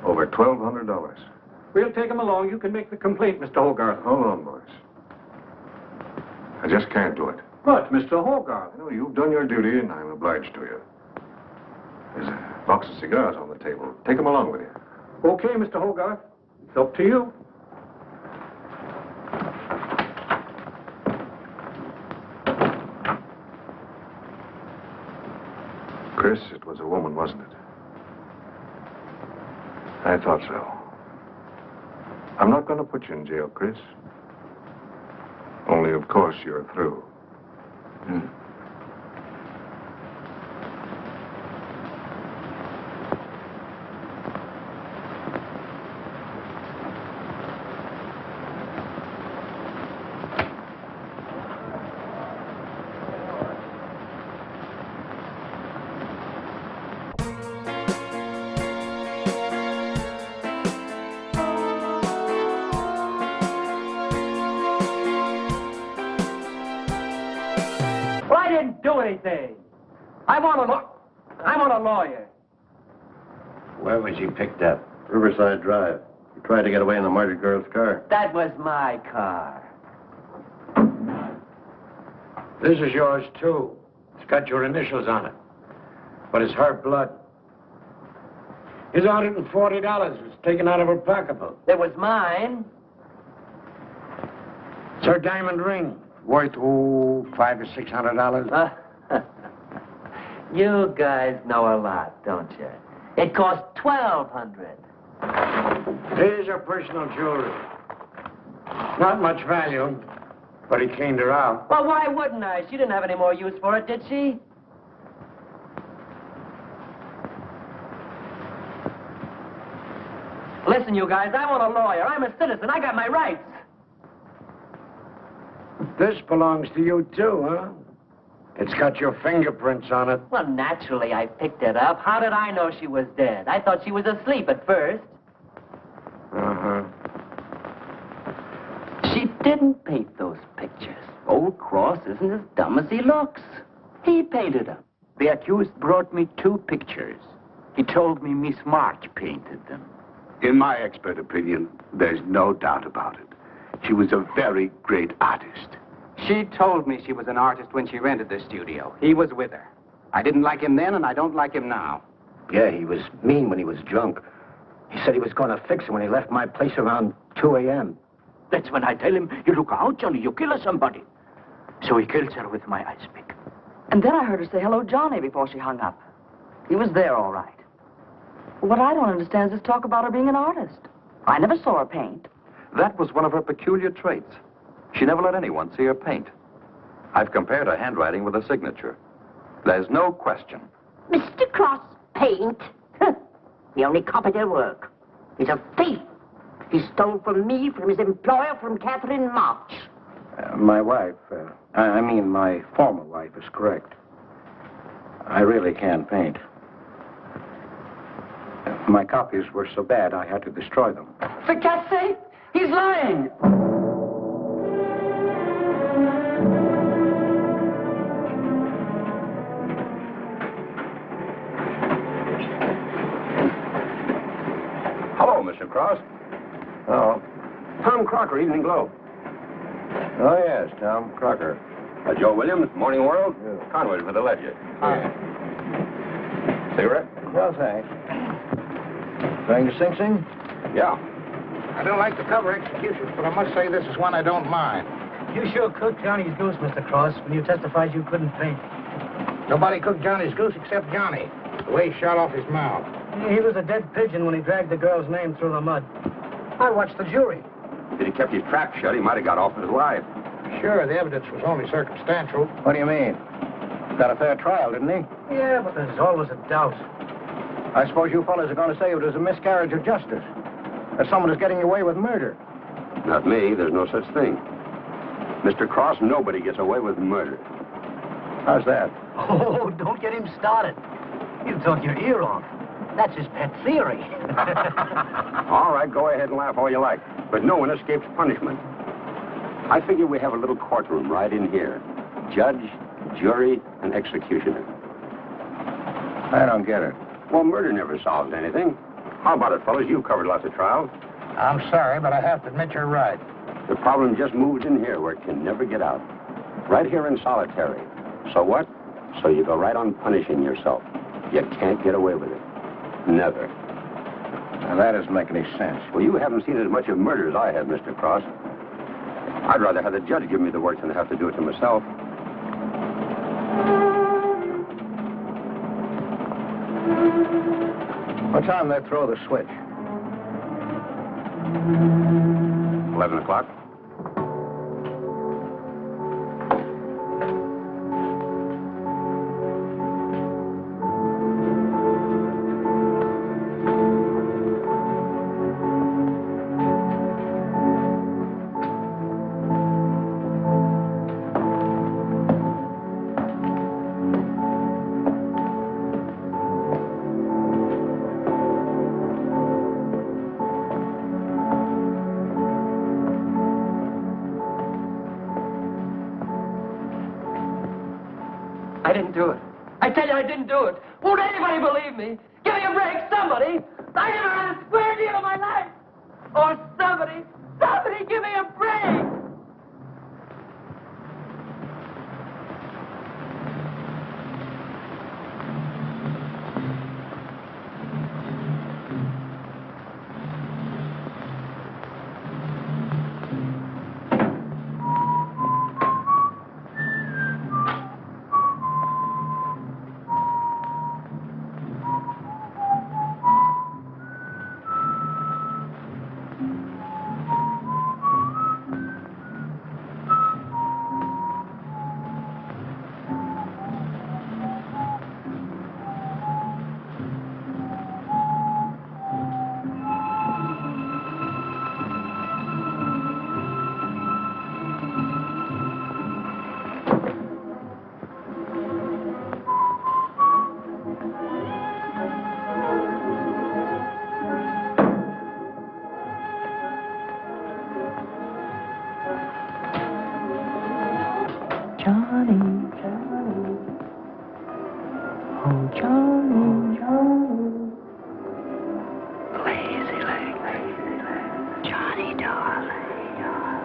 Over $1,200. We'll take him along. You can make the complaint, Mr. Hogarth. Hold on, boys. I just can't do it. But, Mr. Hogarth... I know you've done your duty, and I'm obliged to you. There's a box of cigars on the table. Take them along with you. Okay, Mr. Hogarth. It's up to you. Chris, it was a woman, wasn't it? I thought so. I'm not going to put you in jail, Chris. Only, of course, you're through. Anything. I want a lawyer. Where was he picked up? Riverside Drive. He tried to get away in the murdered girl's car. That was my car. This is yours, too. It's got your initials on it. But it's her blood. Here's $140. It's taken out of her pocketbook. It was mine. It's her diamond ring. Worth, $500 or $600. You guys know a lot, don't you? It cost $1,200. Here's her personal jewelry. Not much value, but he cleaned her out. Well, why wouldn't I? She didn't have any more use for it, did she? Listen, you guys, I want a lawyer. I'm a citizen. I got my rights. This belongs to you, too, huh? It's got your fingerprints on it. Well, naturally, I picked it up. How did I know she was dead? I thought she was asleep at first. Uh-huh. She didn't paint those pictures. Old Cross isn't as dumb as he looks. He painted them. The accused brought me 2 pictures. He told me Miss March painted them. In my expert opinion, there's no doubt about it. She was a very great artist. She told me she was an artist when she rented the studio. He was with her. I didn't like him then, and I don't like him now. Yeah, he was mean when he was drunk. He said he was going to fix it when he left my place around 2 a.m. That's when I tell him, you look out, Johnny, you kill somebody. So he kills her with my ice pick. And then I heard her say hello, Johnny, before she hung up. He was there, all right. What I don't understand is this talk about her being an artist. I never saw her paint. That was one of her peculiar traits. She never let anyone see her paint. I've compared her handwriting with her signature. There's no question. Mr. Cross paint? He only copied her work. He's a thief. He stole from me, from his employer, from Catherine March. My wife, my former wife is correct. I really can paint. My copies were so bad, I had to destroy them. For God's sake, he's lying. Hello, Mr. Cross. Oh. Tom Crocker, Evening Globe. Oh, yes, Tom Crocker. Joe Williams, Morning World. Yeah. Conway for the Ledger. Cigarette? Well, thanks. Going to Sing Sing? Yeah. I don't like to cover executions, but I must say this is one I don't mind. You sure cooked Johnny's goose, Mr. Cross, when you testified you couldn't paint. Nobody cooked Johnny's goose except Johnny. The way he shot off his mouth. He was a dead pigeon when he dragged the girl's name through the mud. I watched the jury. If he'd kept his trap shut, he might have got off with his life. Sure, the evidence was only circumstantial. What do you mean? Got a fair trial, didn't he? Yeah, but there's always a doubt. I suppose you fellas are going to say it was a miscarriage of justice. That someone is getting away with murder. Not me. There's no such thing. Mr. Cross, nobody gets away with murder. How's that? Oh, don't get him started. He'll talk your ear off. That's his pet theory. All right, go ahead and laugh all you like. But no one escapes punishment. I figure we have a little courtroom right in here. Judge, jury, and executioner. I don't get it. Well, murder never solves anything. How about it, fellas? You've covered lots of trials. I'm sorry, but I have to admit you're right. The problem just moves in here where it can never get out. Right here in solitary. So what? So you go right on punishing yourself. You can't get away with it. Never. Now, that doesn't make any sense. Well, you haven't seen as much of murder as I have, Mr. Cross. I'd rather have the judge give me the work than have to do it to myself. What time they throw the switch? 11 o'clock. I didn't do it. I tell you, I didn't do it. Won't anybody believe me? Give me a break, somebody. I never had a square deal in my life. Or somebody give me a break. Johnny, Johnny. Oh, Johnny, Johnny. Lazy leg. Johnny, darling.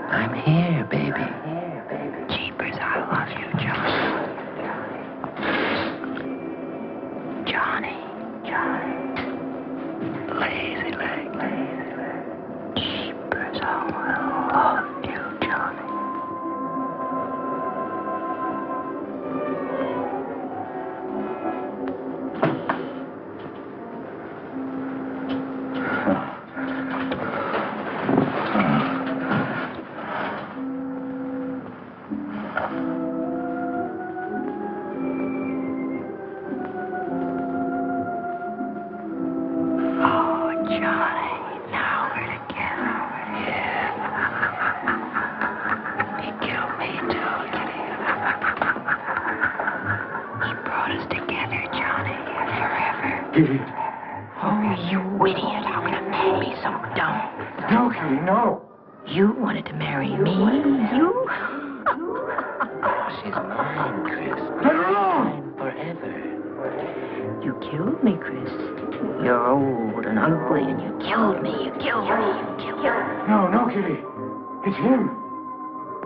I'm here, baby. Jeepers, I love you, Johnny. Johnny, Johnny. Lazy leg. Jeepers, I love you, Johnny. You wanted to marry me, you? She's mine, Chris. Mine forever. You killed me, Chris. You're old and ugly, and you killed me. You killed me. You killed me. No, Kitty. It's him.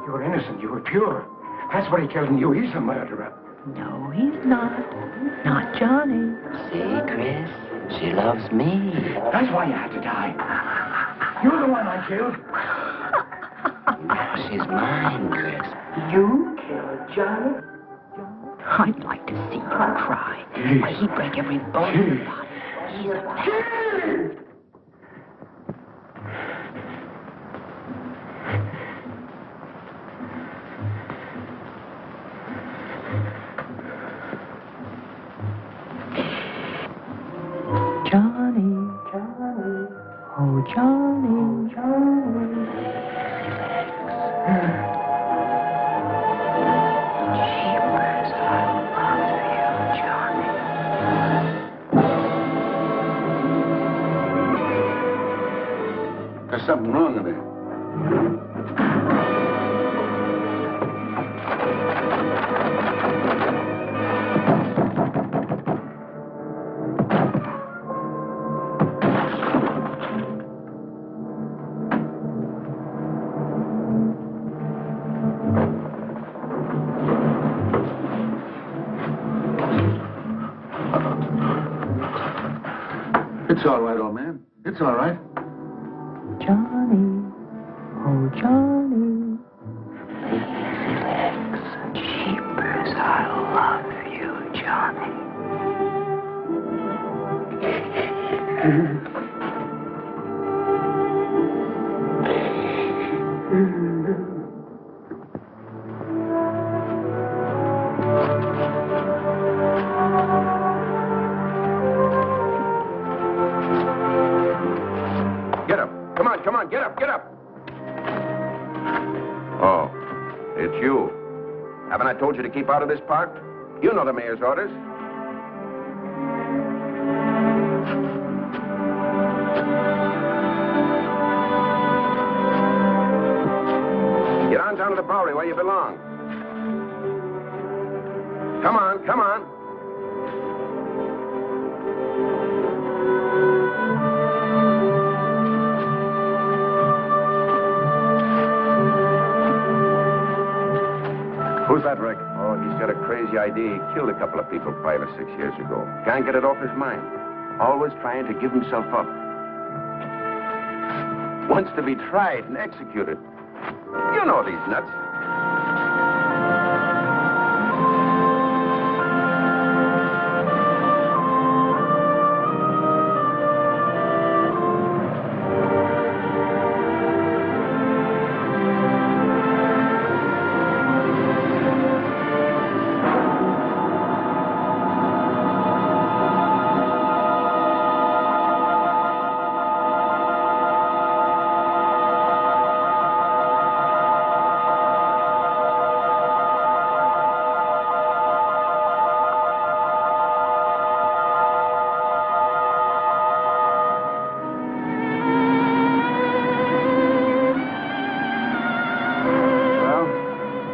You were innocent. You were pure. That's what he killed you. He's a murderer. No, he's not. Not Johnny. See, Chris, she loves me. That's why you had to die. You're the one I killed. She's mine, Chris. You killed Johnny? I'd like to see you cry. Why, he'd break every bone in your body. He's a man. Johnny, Johnny, oh Johnny, Johnny. Jeepers, I love you, Johnny. There's something wrong with it. It's all right, old man. It's all right. Johnny, oh Johnny. Lazy legs, jeepers, I love you, Johnny. Come on, get up, get up. Oh, it's you. Haven't I told you to keep out of this park? You know the mayor's orders. Get on down to the Bowery where you belong. Come on, come on. Who's that, Rick? Oh, he's got a crazy idea. He killed a couple of people 5 or 6 years ago. Can't get it off his mind. Always trying to give himself up. Wants to be tried and executed. You know these nuts.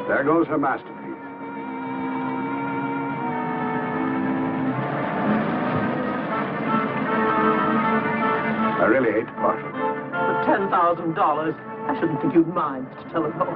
There goes her masterpiece. I really hate to part. For $10,000, I shouldn't think you'd mind, Mr. Telephone.